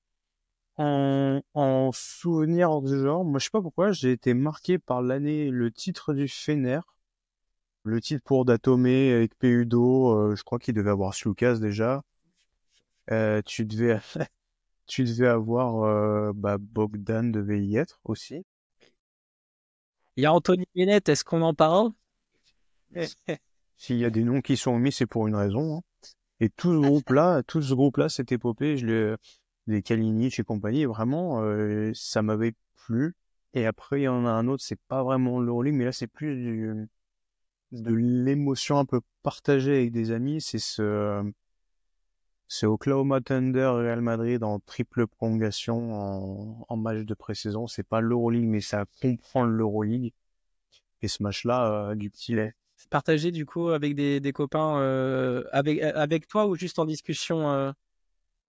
En souvenir du genre, moi je sais pas pourquoi, j'ai été marqué par le titre du Fener, le titre pour Datomé avec Peudo, je crois qu'il devait avoir Lucas déjà. Tu devais, tu devais avoir, Bogdan devait y être aussi. Il y a Anthony Bennett, est-ce qu'on en parle? S'il y a des noms qui sont omis, c'est pour une raison, hein. Et tout ce groupe-là, cette épopée, les Kalinic et compagnie, vraiment, ça m'avait plu. Et après, il y en a un autre, c'est pas vraiment l'Euroleague, mais là, c'est plus de l'émotion un peu partagée avec des amis. C'est Oklahoma Thunder Real Madrid en triple prolongation en match de pré-saison. C'est pas l'Euroleague, mais ça comprend l'Euroleague. Et ce match-là, du petit lait. Partagé du coup avec des copains avec toi ou juste en discussion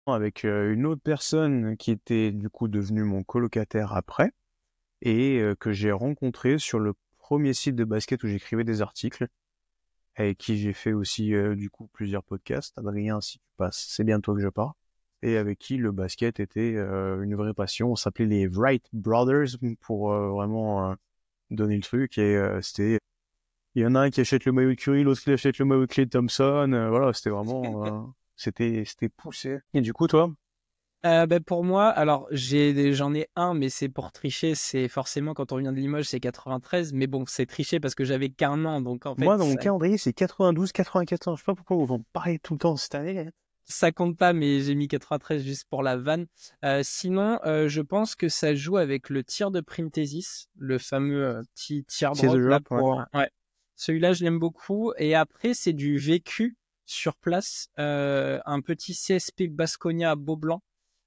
Avec une autre personne qui était du coup devenue mon colocataire après et que j'ai rencontré sur le premier site de basket où j'écrivais des articles, avec qui j'ai fait aussi du coup plusieurs podcasts. Adrien, si tu passes, c'est bientôt que je pars. Et avec qui le basket était une vraie passion. On s'appelait les Wright Brothers pour vraiment donner le truc. Et il y en a un qui achète le maillot de Curry, l'autre qui achète le maillot de Klay Thompson. Voilà, c'était vraiment, c'était poussé. Et du coup, toi? Ben pour moi, alors j'en ai un, mais c'est pour tricher. C'est forcément quand on vient de Limoges, c'est 93. Mais bon, c'est tricher parce que j'avais qu'un an, donc en Moi, fait, dans mon calendrier, c'est 92, 94. Je sais pas pourquoi vous en parlez tout le temps cette année, hein. ça compte pas. Mais j'ai mis 93 juste pour la vanne. Sinon, je pense que ça joue avec le tir de Printezis, le fameux petit tir C'est The drop là Drop, ouais. ouais. Celui-là, je l'aime beaucoup. Et après, c'est du vécu sur place, un petit CSP Baskonia à Beaublanc.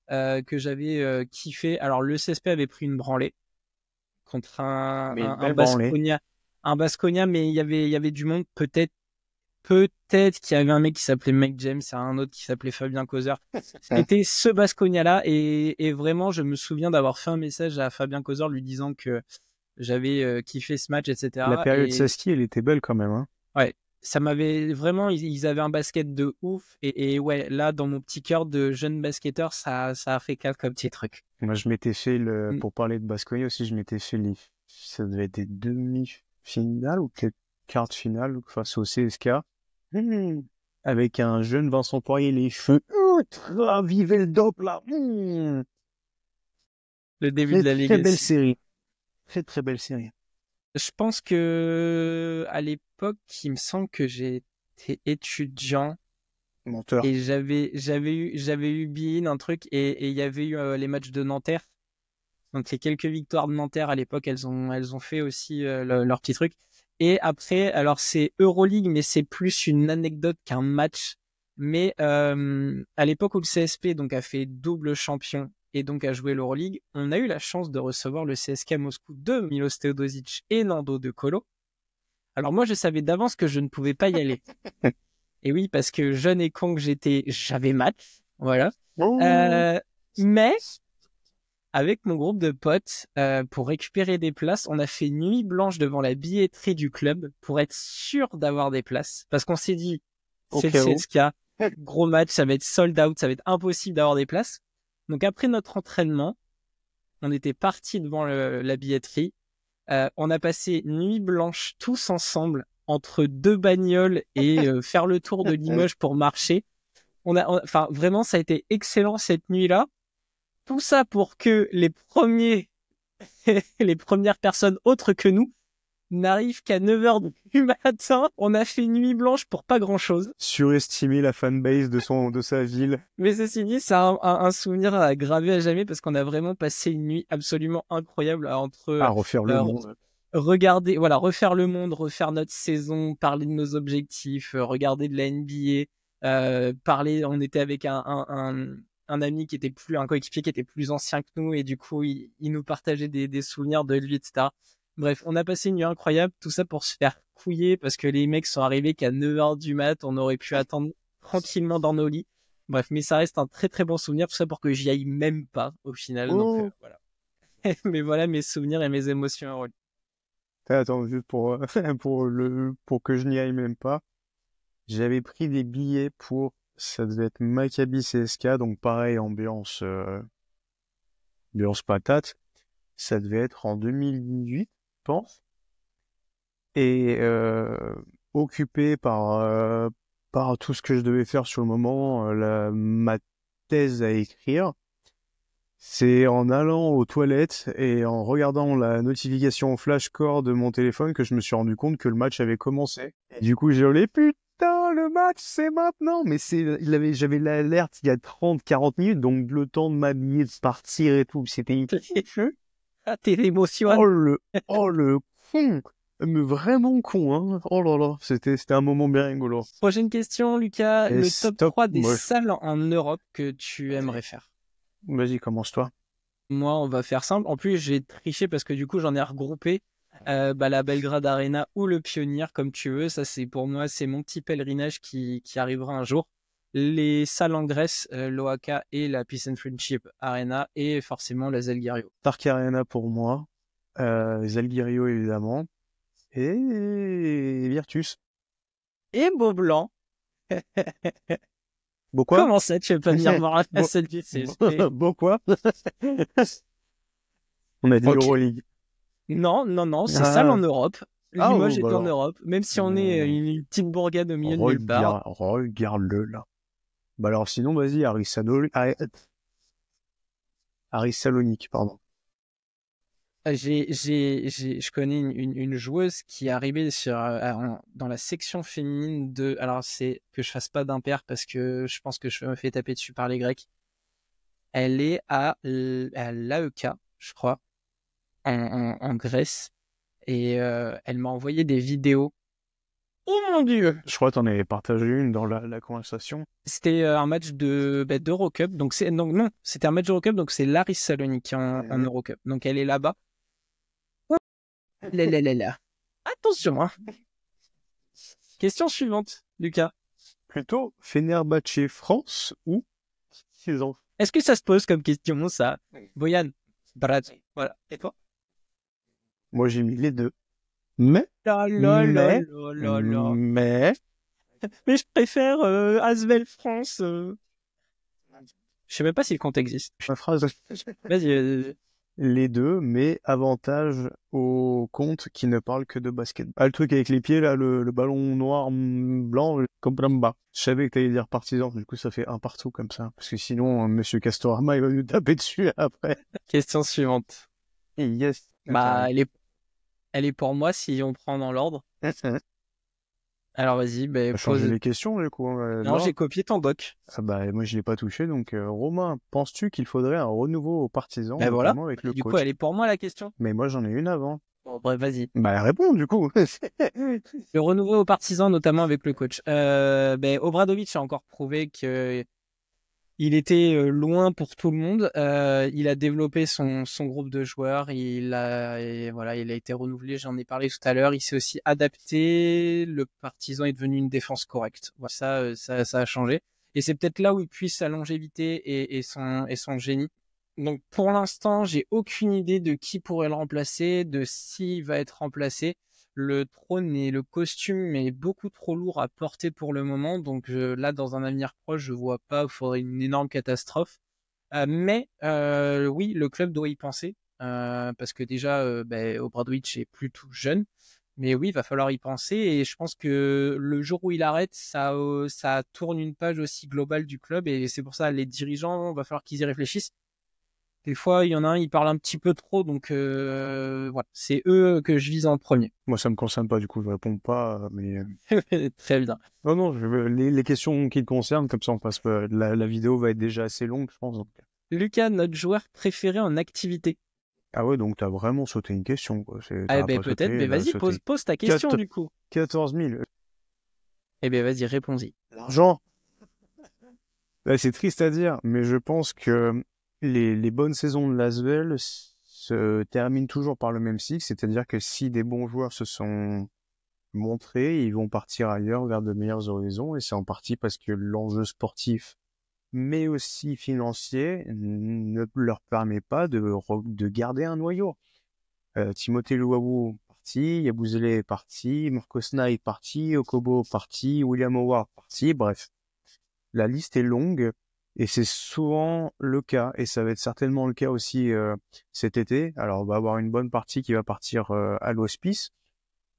Que j'avais kiffé. Alors le CSP avait pris une branlée contre Mais une un belle branlée. Baskonia, mais il y avait du monde. Peut-être qu'il y avait un mec qui s'appelait Mike James et un autre qui s'appelait Fabien Causeur. C'était ce Baskonia là et vraiment je me souviens d'avoir fait un message à Fabien Causeur lui disant que j'avais kiffé ce match, La etc. période Et Saskia, elle était belle quand même, hein. ouais, ça m'avait vraiment, ils avaient un basket de ouf. Et ouais, là, dans mon petit cœur de jeune basketteur, ça a fait quatre comme petit truc. Moi, je m'étais fait Mm. pour parler de Baskogne aussi, je m'étais fait ça devait être des demi-finales ou peut-être quart de finale face au CSK. Mmh. Avec un jeune Vincent Poirier, les cheveux ultra vivez le dope là. Mmh. Le début Très, de la très belle Legacy. série. Très, très belle série. Je pense que à l'époque, il me semble que j'étais étudiant Menteur. et j'avais eu Bein, un truc, et il y avait eu les matchs de Nanterre. Donc les quelques victoires de Nanterre à l'époque, elles ont fait aussi leur petit truc. Et après, alors c'est Euroleague, mais c'est plus une anecdote qu'un match. Mais à l'époque où le CSP donc a fait double champion et donc a joué l'Euroleague, on a eu la chance de recevoir le CSKA Moscou de Milos Teodosic et Nando De Colo. Alors moi, je savais d'avance que je ne pouvais pas y aller. Et oui, parce que jeune et con que j'étais, j'avais match, voilà. Oh. Euh, mais avec mon groupe de potes, pour récupérer des places, on a fait nuit blanche devant la billetterie du club pour être sûr d'avoir des places. Parce qu'on s'est dit, Au c'est le cas où. CSKA, gros match, ça va être sold out, ça va être impossible d'avoir des places. Donc après notre entraînement, on était partis devant la billetterie. On a passé nuit blanche tous ensemble entre deux bagnoles et faire le tour de Limoges pour marcher. Enfin, vraiment, ça a été excellent cette nuit-là. Tout ça pour que les premières personnes autres que nous n'arrivent qu'à 9h du matin. On a fait nuit blanche pour pas grand chose. Surestimer la fanbase de sa ville. Mais ceci dit, c'est un souvenir à graver à jamais parce qu'on a vraiment passé une nuit absolument incroyable À refaire le euh, monde. regarder, voilà, refaire le monde, refaire notre saison, parler de nos objectifs, regarder de la NBA, parler, on était avec un ami qui était un coéquipier qui était plus ancien que nous et du coup, il nous partageait des souvenirs de lui, etc. Bref, on a passé une nuit incroyable, tout ça pour se faire couiller parce que les mecs sont arrivés qu'à 9h du mat, on aurait pu attendre tranquillement dans nos lits. Bref, mais ça reste un très très bon souvenir, tout ça pour que j'y aille même pas au final, donc Oh. voilà. Mais voilà mes souvenirs et mes émotions. Attends, juste pour que je n'y aille même pas. J'avais pris des billets ça devait être Maccabi CSK, donc pareil, ambiance, l'Urse Patate. Ça devait être en 2018, je pense. Et occupé par tout ce que je devais faire sur le moment, ma thèse à écrire, c'est en allant aux toilettes et en regardant la notification flashcore de mon téléphone que je me suis rendu compte que le match avait commencé. Et du coup, j'ai hurlé, putain, le match, c'est maintenant! Mais j'avais l'alerte il y a 30-40 minutes, donc le temps de m'habiller, de partir et tout, c'était hyper. Ah, t'es l'émotion. Oh le con! Mais vraiment con, hein. Oh là là, c'était un moment bien rigolo. Prochaine question, Lucas. Et Le top stop, 3 des moi, salles en Europe que tu aimerais faire. vas-y, commence-toi. Moi, on va faire simple. En plus, j'ai triché parce que du coup, j'en ai regroupé la Belgrade Arena ou le Pionnier, comme tu veux. Ça, c'est pour moi, c'est mon petit pèlerinage qui arrivera un jour. Les salles en Grèce, l'OAK et la Peace and Friendship Arena et forcément la Zalgirio. Stark Arena pour moi, Zalgirio évidemment, et Virtus. Et Beaublanc. Bon quoi? Comment ça, tu veux pas dire voir la salle du CSP? Bon quoi? On a dit Ok. Euroleague. Non, c'est salle en Europe. Limoges est en alors. Europe, même si on est une petite bourgade au milieu de nulle part. Regarde-le là. Bah alors sinon, vas-y, Aris Salonique, pardon. Je connais une joueuse qui est arrivée dans la section féminine de. Alors, c'est que je fasse pas d'impair parce que je pense que je me fais taper dessus par les Grecs. Elle est à l'AEK, je crois, en Grèce. Et elle m'a envoyé des vidéos. Oh mon Dieu! Je crois que t'en avais partagé une dans la conversation. C'était un match d'Eurocup. Donc, non, c'était un match d'Eurocup. Donc, c'est Laris Salonique en Eurocup. Donc, elle est là-bas. Là. Attention, hein. Question suivante, Lucas. Plutôt Fenerbahçe France ou saison. Est-ce que ça se pose comme question, ça? Boyan, Brad, voilà. Et toi? Moi, j'ai mis les deux. Mais Mais je préfère Asvel France. Je sais même pas si le compte existe. ma phrase. Vas-y. Les deux, mais avantage au compte qui ne parle que de basket. Ah, le truc avec les pieds, là, le ballon noir, blanc, comme bas. Je savais que t'allais dire partisan, du coup ça fait un partout comme ça. Parce que sinon, Monsieur Castorama, il va nous taper dessus après. Question suivante. Et yes. Bah, elle est pour moi si on prend dans l'ordre. Alors vas-y, On changer les questions, du coup. Non, j'ai copié ton doc. Ah bah, moi, je l'ai pas touché. Donc, Romain, penses-tu qu'il faudrait un renouveau aux partisans, Bah voilà. notamment avec le Du coach? coup, elle est pour moi la question. Mais moi, j'en ai une avant. Bon, bref, vas-y. Bah, réponds, du coup. Le renouveau aux partisans, notamment avec le coach. Obradovic a encore prouvé que il était loin pour tout le monde. Il a développé son groupe de joueurs. Il a été renouvelé. J'en ai parlé tout à l'heure. Il s'est aussi adapté. Le partisan est devenu une défense correcte. Voilà, ça a changé. Et c'est peut-être là où il puise sa longévité et son génie. Donc pour l'instant, j'ai aucune idée de qui pourrait le remplacer, de s'il va être remplacé. Le trône et le costume est beaucoup trop lourd à porter pour le moment, donc là, dans un avenir proche, je vois pas, il faudrait une énorme catastrophe. Mais oui, le club doit y penser, parce que déjà, Obradovic est plus tout jeune, mais oui, il va falloir y penser, et je pense que le jour où il arrête, ça tourne une page aussi globale du club, et c'est pour ça, les dirigeants, va falloir qu'ils y réfléchissent. Des fois, il y en a un, il parle un petit peu trop, donc voilà, c'est eux que je vise en premier. Moi, ça me concerne pas, du coup, je réponds pas, mais... Très bien. Non, les questions qui te concernent, comme ça, on passe, la vidéo va être déjà assez longue, je pense. Donc. Lucas, notre joueur préféré en activité. Ah ouais, donc t'as vraiment sauté une question, quoi. Ah ben peut-être, mais vas-y, pose ta question, du coup. 14 000. Eh ben vas-y, réponds-y. L'argent. C'est triste à dire, mais je pense que les bonnes saisons de l'Asvel se terminent toujours par le même cycle, c'est-à-dire que si des bons joueurs se sont montrés, ils vont partir ailleurs vers de meilleurs horizons, et c'est en partie parce que l'enjeu sportif, mais aussi financier, ne leur permet pas de garder un noyau. Timothée Luwawu parti, Yabusele est parti, Marcos Knight parti, Okobo parti, William Howard parti, bref. La liste est longue Et c'est souvent le cas, et ça va être certainement le cas aussi cet été. Alors, on va avoir une bonne partie qui va partir à l'hospice,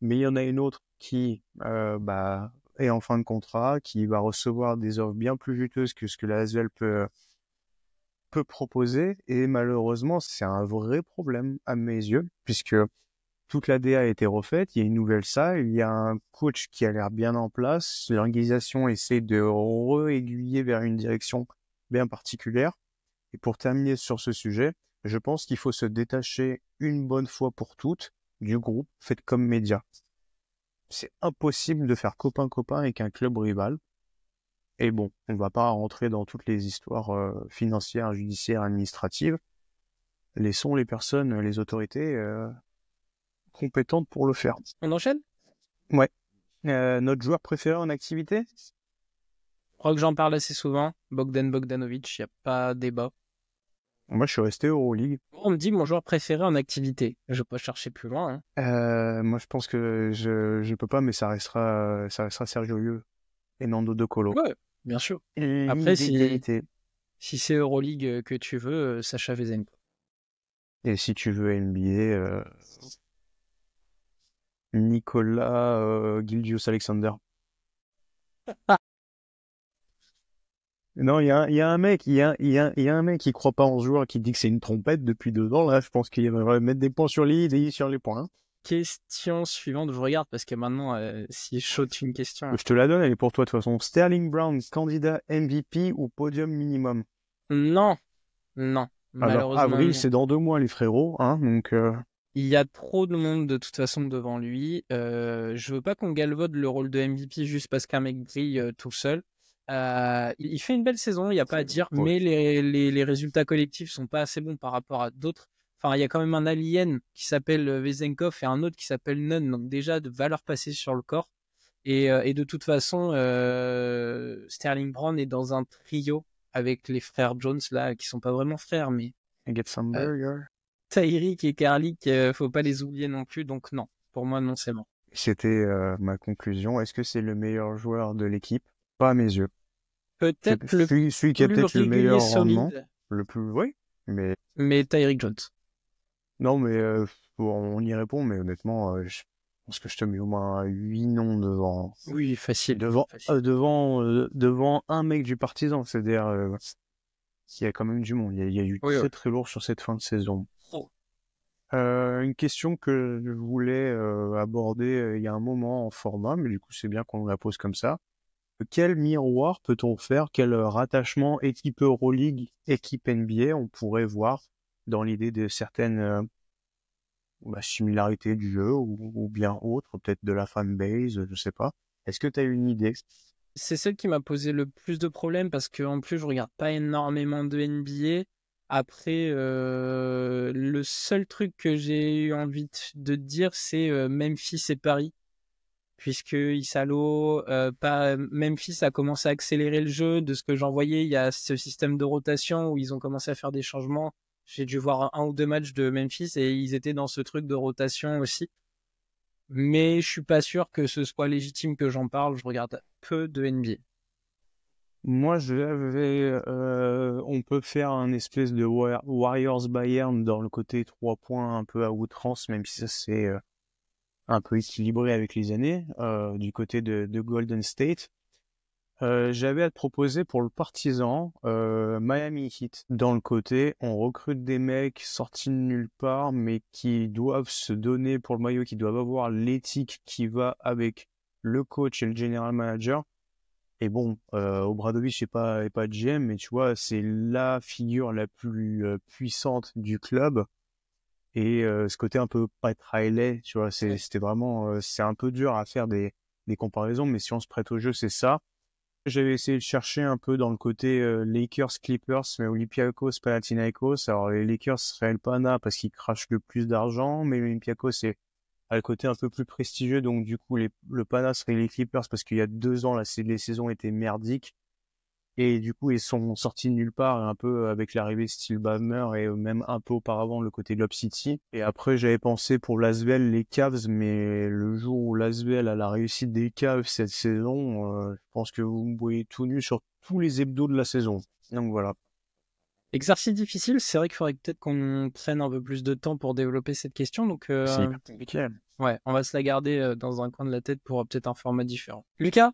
mais il y en a une autre qui est en fin de contrat, qui va recevoir des offres bien plus juteuses que ce que la ASVEL peut proposer, et malheureusement, c'est un vrai problème à mes yeux, puisque toute la DA a été refaite, il y a une nouvelle salle, il y a un coach qui a l'air bien en place, l'organisation essaie de re-aiguiller vers une direction bien particulière. Et pour terminer sur ce sujet, je pense qu'il faut se détacher une bonne fois pour toutes du groupe fait comme média. C'est impossible de faire copain-copain avec un club rival. Et bon, on ne va pas rentrer dans toutes les histoires financières, judiciaires, administratives. Laissons les personnes, les autorités compétentes pour le faire. On enchaîne? Ouais. Notre joueur préféré en activité? Je crois que j'en parle assez souvent. Bogdan Bogdanovic, il n'y a pas débat. Moi, je suis resté Euroleague. On me dit mon joueur préféré en activité. Je vais pas chercher plus loin. Moi, je pense que je peux pas, mais ça restera Sergio Llull et Nando De Colo. Ouais, bien sûr. Et Après, l'identité. si c'est Euroleague que tu veux, Sacha Vezenko. Et si tu veux NBA, Nicolas Gilgeous-Alexander. Non, il y a un mec, il y a un mec qui croit pas en ce joueur, qui dit que c'est une trompette depuis 2 ans. Là, je pense qu'il va mettre des points sur les i, des i sur les points. Question suivante, je regarde parce que maintenant, si je saute une question. Je te la donne, elle est pour toi de toute façon. Sterling Brown, candidat MVP ou podium minimum? Non. Alors, Malheureusement. avril, Non. c'est dans 2 mois, les frérots, hein, donc... Il y a trop de monde de toute façon devant lui. Je veux pas qu'on galvaude le rôle de MVP juste parce qu'un mec brille tout seul. Il fait une belle saison, il n'y a pas à dire, Ouais. mais les résultats collectifs sont pas assez bons par rapport à d'autres. Enfin, il y a quand même un alien qui s'appelle Vezenkov et un autre qui s'appelle Nunn, donc déjà de valeur passée sur le corps. Et de toute façon, Sterling Brown est dans un trio avec les frères Jones là, qui sont pas vraiment frères, mais Get some burger. Tyreek et Karlik, faut pas les oublier non plus, donc non. Pour moi, non, c'est mort. C'était ma conclusion. Est-ce que c'est le meilleur joueur de l'équipe? Pas à mes yeux. Peut-être le Celui qui a plus peut-être le régulier meilleur rendement. solide, Le plus... Oui, mais Tyreek Jones. non, mais bon, on y répond, mais honnêtement, je pense que je te mets au moins 8 noms devant... Oui, facile. Devant un mec du Partizan. C'est-à-dire qu'il y a quand même du monde. Il y a eu très lourd sur cette fin de saison. Oh. Une question que je voulais aborder il y a un moment en format, mais du coup c'est bien qu'on la pose comme ça. Quel miroir peut-on faire, quel rattachement équipe Euroleague, équipe NBA on pourrait voir dans l'idée de certaines similarités du jeu ou bien autres, peut-être de la fanbase, je sais pas. Est-ce que tu as une idée? C'est celle qui m'a posé le plus de problèmes parce que en plus je regarde pas énormément de NBA. Après, le seul truc que j'ai eu envie de dire, c'est Memphis et Paris. Puisque Memphis a commencé à accélérer le jeu. De ce que j'en voyais, il y a ce système de rotation où ils ont commencé à faire des changements. J'ai dû voir un ou deux matchs de Memphis et ils étaient dans ce truc de rotation aussi. Mais je suis pas sûr que ce soit légitime que j'en parle. Je regarde peu de NBA. Moi, on peut faire un espèce de Warriors Bayern dans le côté 3 points un peu à outrance, même si ça c'est un peu équilibré avec les années, du côté de Golden State. J'avais à te proposer pour le Partizan, Miami Heat. Dans le côté, on recrute des mecs sortis de nulle part, mais qui doivent se donner pour le maillot, qui doivent avoir l'éthique qui va avec le coach et le general manager. Et bon, Obradovic n'est pas GM, mais tu vois, c'est la figure la plus puissante du club. Et ce côté un peu Pat Riley, tu vois, c'était vraiment, c'est un peu dur à faire des comparaisons, mais si on se prête au jeu, c'est ça. J'avais essayé de chercher un peu dans le côté Lakers, Clippers, mais Olympiakos, Panathinaikos. Alors les Lakers seraient le Pana parce qu'ils crachent le plus d'argent, mais l'Olympiakos c'est à le côté un peu plus prestigieux, donc du coup le Pana serait les Clippers parce qu'il y a 2 ans les saisons étaient merdiques. Et du coup, ils sont sortis de nulle part, un peu avec l'arrivée de Steve Ballmer et même un peu auparavant le côté de Lob City. Et après, j'avais pensé pour l'Asvel, les Cavs, mais le jour où l'Asvel a la réussite des Cavs cette saison, je pense que vous me voyez tout nu sur tous les hebdos de la saison. Donc voilà. Exercice difficile, c'est vrai qu'il faudrait peut-être qu'on prenne un peu plus de temps pour développer cette question. Donc, C'est hyper compliqué. ouais, on va se la garder dans un coin de la tête pour peut-être un format différent. Lucas,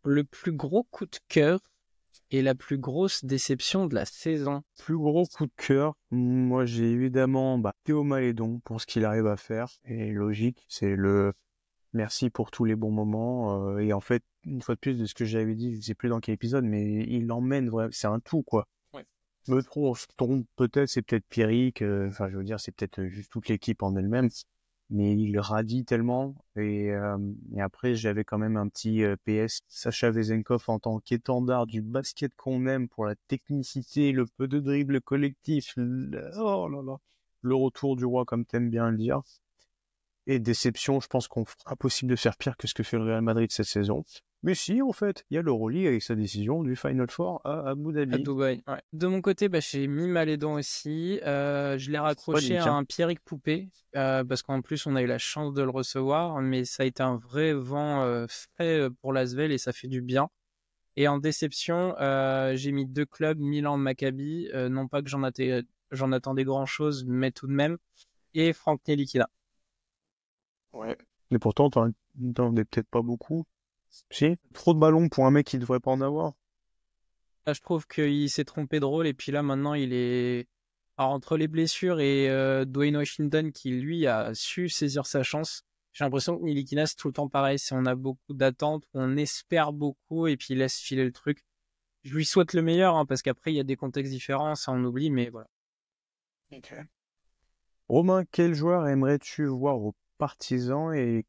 le plus gros coup de cœur et la plus grosse déception de la saison. Plus gros coup de cœur, moi j'ai évidemment Théo Malédon pour ce qu'il arrive à faire. Et logique, c'est le merci pour tous les bons moments. Et en fait, une fois de plus de ce que j'avais dit, je sais plus dans quel épisode, mais il emmène vraiment, c'est un tout quoi. Ouais. Me trompe, peut-être, c'est peut-être Pierrick, enfin je veux dire, c'est peut-être juste toute l'équipe en elle-même. Mais il radie tellement et après j'avais quand même un petit PS Sacha Vezenkov en tant qu'étendard du basket qu'on aime pour la technicité, le peu de dribble collectif, oh là là, le retour du roi comme t'aimes bien le dire. Et déception, je pense qu'on fera possible de faire pire que ce que fait le Real Madrid cette saison. Mais si, en fait, il y a l'Euroleague avec sa décision du Final Four à Abu Dhabi. À Dubaï, ouais. De mon côté, j'ai mis Malédon aussi. Je l'ai raccroché à un Pierrick Poupé, parce qu'en plus, on a eu la chance de le recevoir, mais ça a été un vrai vent frais pour l'Asvel et ça fait du bien. Et en déception, j'ai mis 2 clubs, Milan, Maccabi. Non pas que j'en attendais grand-chose, mais tout de même. Et Franck Ntilikina. Ouais. Mais pourtant, t'en as peut-être pas beaucoup. Si, trop de ballons pour un mec qui devrait pas en avoir. Là, je trouve qu'il s'est trompé de rôle et puis là maintenant il est entre les blessures et Dwayne Washington qui lui a su saisir sa chance. J'ai l'impression que Ntilikina c'est tout le temps pareil, si on a beaucoup d'attentes, on espère beaucoup et puis il laisse filer le truc. Je lui souhaite le meilleur parce qu'après il y a des contextes différents, ça on oublie, mais voilà. Okay. Romain, quel joueur aimerais-tu voir aux Partisans et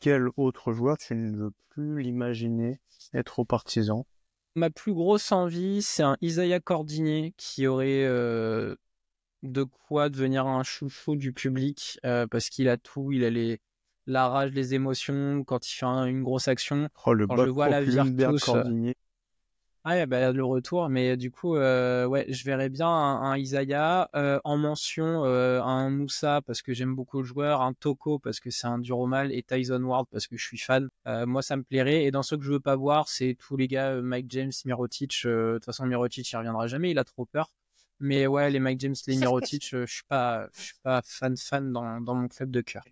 quel autre joueur tu ne veux plus l'imaginer être aux Partisans? Ma plus grosse envie, c'est un Isaiah Cordigné qui aurait de quoi devenir un chouchou du public parce qu'il a tout, il a la rage, les émotions quand il fait une grosse action. Oh, le Quand je vois la Lundberg Virtus, Cordigné. le retour, mais du coup, ouais, je verrais bien un Isaiah en mention, un Moussa parce que j'aime beaucoup le joueur, un Toko parce que c'est un dur au mal et Tyson Ward parce que je suis fan. Moi, ça me plairait. Et dans ceux que je veux pas voir, c'est tous les gars, Mike James, Mirotic. De toute façon, Mirotic, il reviendra jamais, il a trop peur. Mais ouais, les Mike James, les Mirotic, je suis pas fan dans mon club de cœur.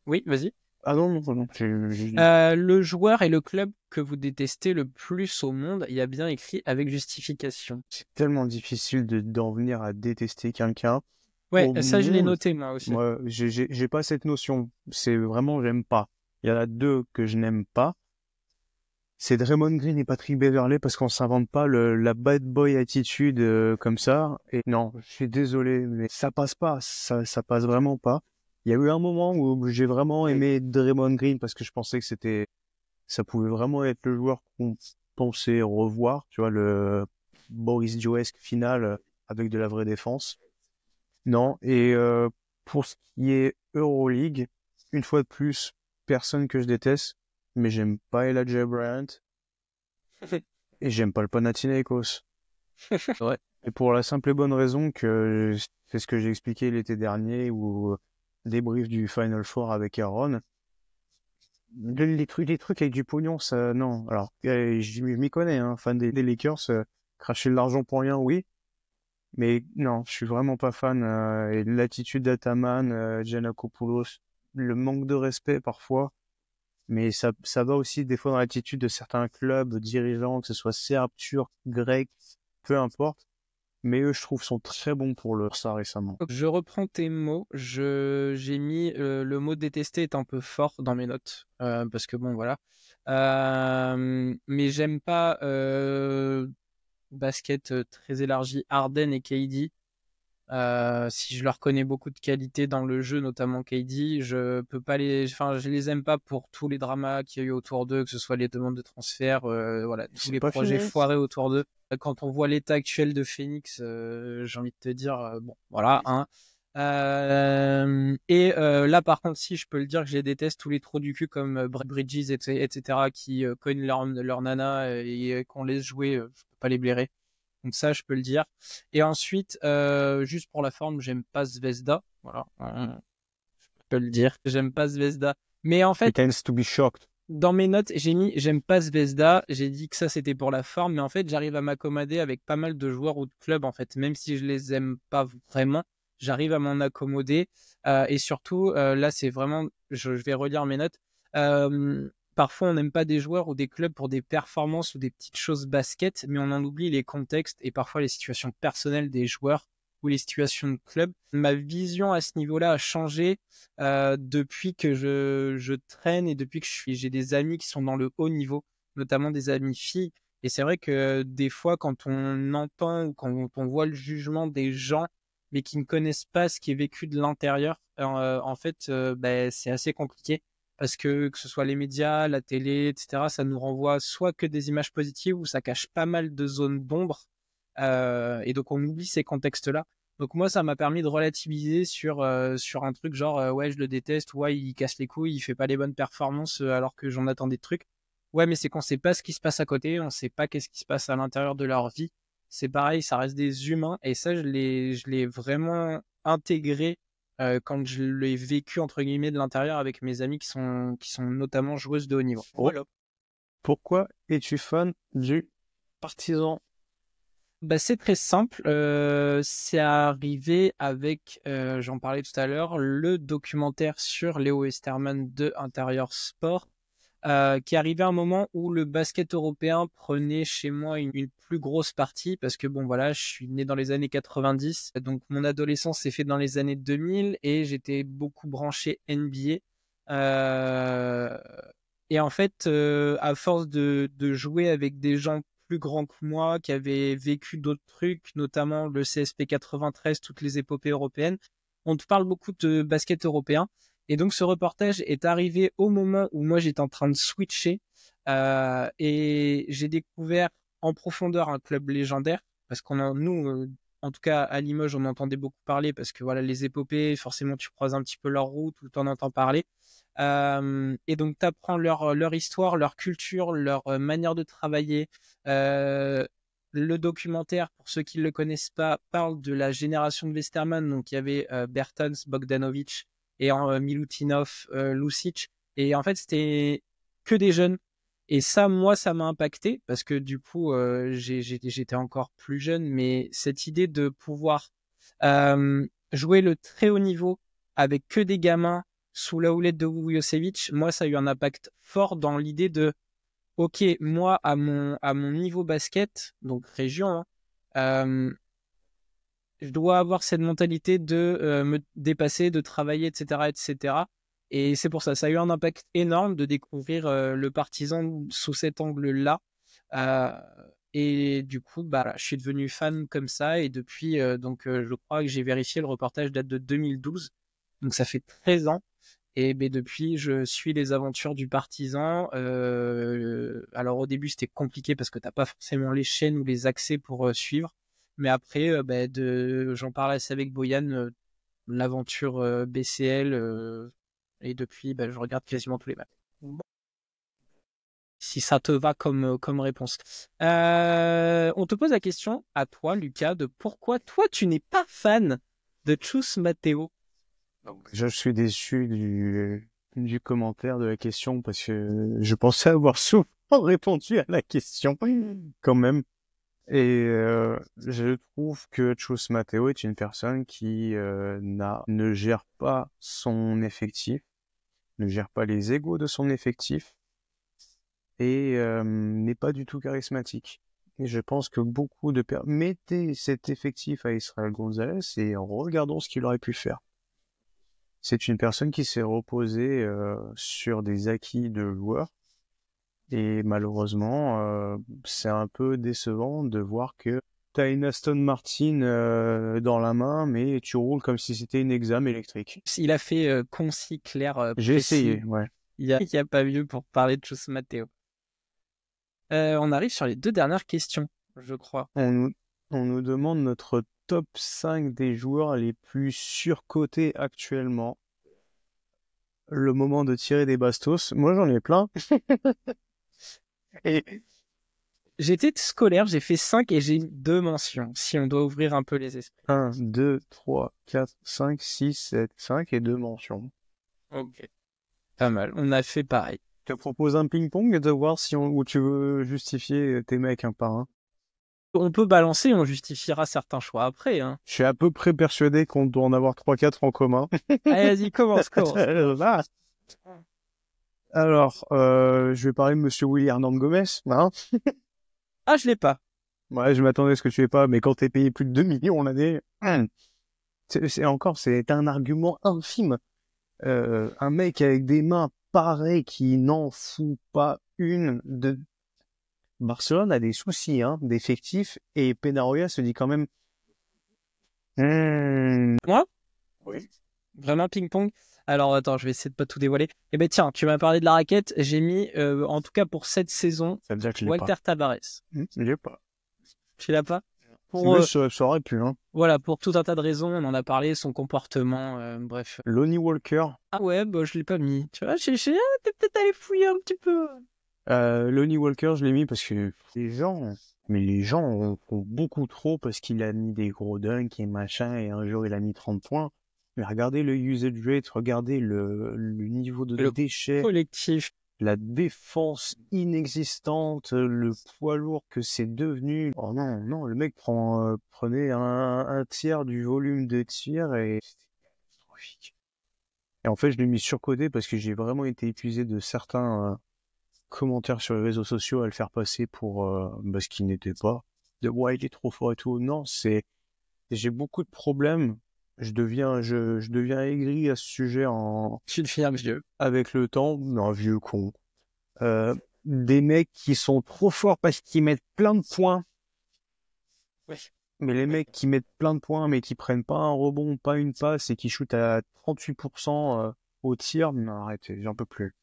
Oui, vas-y. Ah non, non, non. Le joueur et le club que vous détestez le plus au monde, il y a bien écrit avec justification. C'est tellement difficile d'en venir à détester quelqu'un. Ouais, ça je l'ai noté moi aussi. Moi, j'ai pas cette notion. C'est vraiment, j'aime pas. Il y en a 2 que je n'aime pas. C'est Draymond Green et Patrick Beverley parce qu'on s'invente pas la bad boy attitude comme ça. Et non, je suis désolé, mais ça passe pas. Ça passe vraiment pas. Il y a eu un moment où j'ai vraiment aimé Draymond Green parce que je pensais que ça pouvait vraiment être le joueur qu'on pensait revoir. Tu vois, le Boris Joesque final avec de la vraie défense. Non. Et pour ce qui est Euroleague, une fois de plus, personne que je déteste, mais j'aime pas Elijah Bryant et j'aime pas le Panathinaikos. Ouais. Et pour la simple et bonne raison que c'est ce que j'ai expliqué l'été dernier ou débrief du Final Four avec Aaron. Les trucs avec du pognon, ça, non. Alors, je m'y connais, hein, fan des Lakers, cracher de l'argent pour rien, oui. Mais non, je suis vraiment pas fan. Et l'attitude d'Ataman, Giannakopoulos, le manque de respect parfois. Mais ça va aussi des fois dans l'attitude de certains clubs dirigeants, que ce soit serbes, turcs, grecs, peu importe. Mais eux, je trouve, sont très bons pour ça récemment. Je reprends tes mots. J'ai mis le mot détester est un peu fort dans mes notes parce que bon voilà. Mais j'aime pas basket très élargi Harden et KD. Si je leur connais beaucoup de qualités dans le jeu, notamment KD, je les aime pas pour tous les dramas qu'il y a eu autour d'eux, que ce soit les demandes de transfert, voilà, tous les projets foirés autour d'eux. Quand on voit l'état actuel de Phoenix, j'ai envie de te dire, bon, voilà, hein. Là, par contre, si je peux le dire que je les déteste, tous les trous du cul comme Bridges, etc., qui cognent leur nana et qu'on laisse jouer, je peux pas les blairer. Donc ça, je peux le dire. Et ensuite, juste pour la forme, j'aime pas Zvezda. Voilà, je peux le dire. J'aime pas Zvezda. Mais en fait, Pretends to be shocked. dans mes notes, j'ai mis j'aime pas Zvezda. J'ai dit que ça c'était pour la forme, mais en fait, j'arrive à m'accommoder avec pas mal de joueurs ou de clubs en fait, même si je les aime pas vraiment, j'arrive à m'en accommoder. Et surtout, là, c'est vraiment, je vais relire mes notes. Parfois, on n'aime pas des joueurs ou des clubs pour des performances ou des petites choses basket, mais on en oublie les contextes et parfois les situations personnelles des joueurs ou les situations de club. Ma vision à ce niveau-là a changé depuis que je traîne et depuis que j'ai des amis qui sont dans le haut niveau, notamment des amis filles. Et c'est vrai que des fois, quand on entend ou quand on voit le jugement des gens, mais qui ne connaissent pas ce qui est vécu de l'intérieur, en fait, c'est assez compliqué parce que ce soit les médias, la télé, etc., ça nous renvoie soit que des images positives ou ça cache pas mal de zones d'ombre. Et donc, on oublie ces contextes-là. Donc moi, ça m'a permis de relativiser sur un truc genre ouais, je le déteste, ouais, il casse les couilles, il fait pas les bonnes performances alors que j'en attendais de trucs. Ouais, mais c'est qu'on sait pas ce qui se passe à côté, on sait pas qu'est-ce qui se passe à l'intérieur de leur vie. C'est pareil, ça reste des humains et ça, je l'ai vraiment intégré quand je l'ai vécu entre guillemets de l'intérieur avec mes amis qui sont notamment joueuses de haut niveau. Voilà. Pourquoi es-tu fan du Partizan? Bah, c'est très simple. C'est arrivé avec, j'en parlais tout à l'heure, le documentaire sur Léo Westermann de Intérieur Sport, qui arrivait à un moment où le basket européen prenait chez moi une plus grosse partie, parce que bon voilà, je suis né dans les années 90, donc mon adolescence s'est faite dans les années 2000 et j'étais beaucoup branché NBA. Et en fait, à force de jouer avec des gens plus grands que moi, qui avaient vécu d'autres trucs, notamment le CSP 93, toutes les épopées européennes, on te parle beaucoup de basket européen. Et donc ce reportage est arrivé au moment où moi j'étais en train de switcher et j'ai découvert en profondeur un club légendaire parce nous, en tout cas à Limoges, on entendait beaucoup parler parce que voilà les épopées, forcément tu croises un petit peu leur route, tout le temps on entend parler. Et donc, tu apprends leur histoire, leur culture, leur manière de travailler. Euh, le documentaire, pour ceux qui ne le connaissent pas, parle de la génération de Westermann. Donc, il y avait Bertans, Bogdanovic et Milutinov, Lucic. Et en fait, c'était que des jeunes. Et ça, moi, ça m'a impacté parce que du coup, j'étais encore plus jeune. Mais cette idée de pouvoir jouer le très haut niveau avec que des gamins sous la houlette de Vujosevic, moi, ça a eu un impact fort dans l'idée de, ok, moi, à mon niveau basket, donc région, hein, je dois avoir cette mentalité de me dépasser, de travailler, etc., etc. Et c'est pour ça, ça a eu un impact énorme de découvrir le Partizan sous cet angle-là. Euh, et du coup, bah, je suis devenu fan comme ça. Et depuis, je crois que j'ai vérifié, le reportage date de 2012. Donc ça fait 13 ans. Et ben, depuis, je suis les aventures du Partizan. Alors au début, c'était compliqué parce que t'as pas forcément les chaînes ou les accès pour suivre. Mais après, j'en parlais assez avec Boyan, l'aventure BCL. Et depuis, je regarde quasiment tous les matchs. Bon. Si ça te va comme réponse. On te pose la question à toi, Lucas, de pourquoi toi, tu n'es pas fan de Chus Mateo. Je suis déçu du commentaire de la question parce que je pensais avoir souvent répondu à la question quand même. Et je trouve que Chus Mateo est une personne qui ne gère pas son effectif, ne gère pas les égos de son effectif et n'est pas du tout charismatique. Et je pense que beaucoup de personnes mettez cet effectif à Israël Gonzalez et regardons ce qu'il aurait pu faire. C'est une personne qui s'est reposée sur des acquis de joueurs et malheureusement, c'est un peu décevant de voir que t'as une Aston Martin dans la main, mais tu roules comme si c'était une exam électrique. Il a fait concis, clair, J'ai précis. essayé, ouais. Il y a pas mieux pour parler de Chus Mateo. On arrive sur les deux dernières questions, je crois. On On nous demande notre top 5 des joueurs les plus surcotés actuellement. Le moment de tirer des bastos. Moi, j'en ai plein. Et J'étais scolaire, j'ai fait 5 et j'ai 2 mentions, si on doit ouvrir un peu les esprits. 1, 2, 3, 4, 5, 6, 7, 5 et 2 mentions. Ok. Pas mal, on a fait pareil. Je te propose un ping-pong de voir si où tu veux justifier tes mecs un par un. On peut balancer, on justifiera certains choix après. Hein. Je suis à peu près persuadé qu'on doit en avoir 3-4 en commun. Allez, vas-y, commence. Alors, je vais parler de Monsieur Willy Hernán Gomez. Hein, Ah, je l'ai pas. ouais, je m'attendais à ce que tu aies pas, mais quand t'es payé plus de 2 millions l'année, c'est un argument infime. Un mec avec des mains pareilles qui n'en fout pas une de... Barcelone a des soucis, hein, d'effectifs, et Peñarroya se dit quand même... Moi? Oui. Vraiment ping-pong? Alors, attends, je vais essayer de pas tout dévoiler. Eh ben tiens, tu m'as parlé de la raquette. J'ai mis, en tout cas pour cette saison, Ça veut dire que je l'ai Walter pas. Tavares. Je l'ai pas. Tu l'as pas? Mais ça aurait pu, hein. Voilà, pour tout un tas de raisons, on en a parlé, son comportement, bref. Lonnie Walker. Ah ouais, bah je l'ai pas mis. Tu vois, t'es peut-être allé fouiller un petit peu. Lonnie Walker, je l'ai mis parce que les gens ont beaucoup trop parce qu'il a mis des gros dunks et machin, et un jour il a mis 30 points. Mais regardez le usage rate, regardez le niveau de déchets, Collectif. la défense inexistante, le poids lourd que c'est devenu. Oh non, le mec prenait un tiers du volume de tir et c'était catastrophique. Et en fait, je l'ai mis surcoté parce que j'ai vraiment été épuisé de certains commentaires sur les réseaux sociaux à le faire passer pour ce qu'il n'était pas. De ouais, il est trop fort et tout. Non, j'ai beaucoup de problèmes. Je deviens aigri à ce sujet Tu deviens vieux. avec le temps. Un vieux con. Des mecs qui sont trop forts parce qu'ils mettent plein de points. Ouais. Mais les mecs qui mettent plein de points mais qui prennent pas un rebond, pas une passe et qui shootent à 38% au tir, non, arrêtez, j'en peux plus.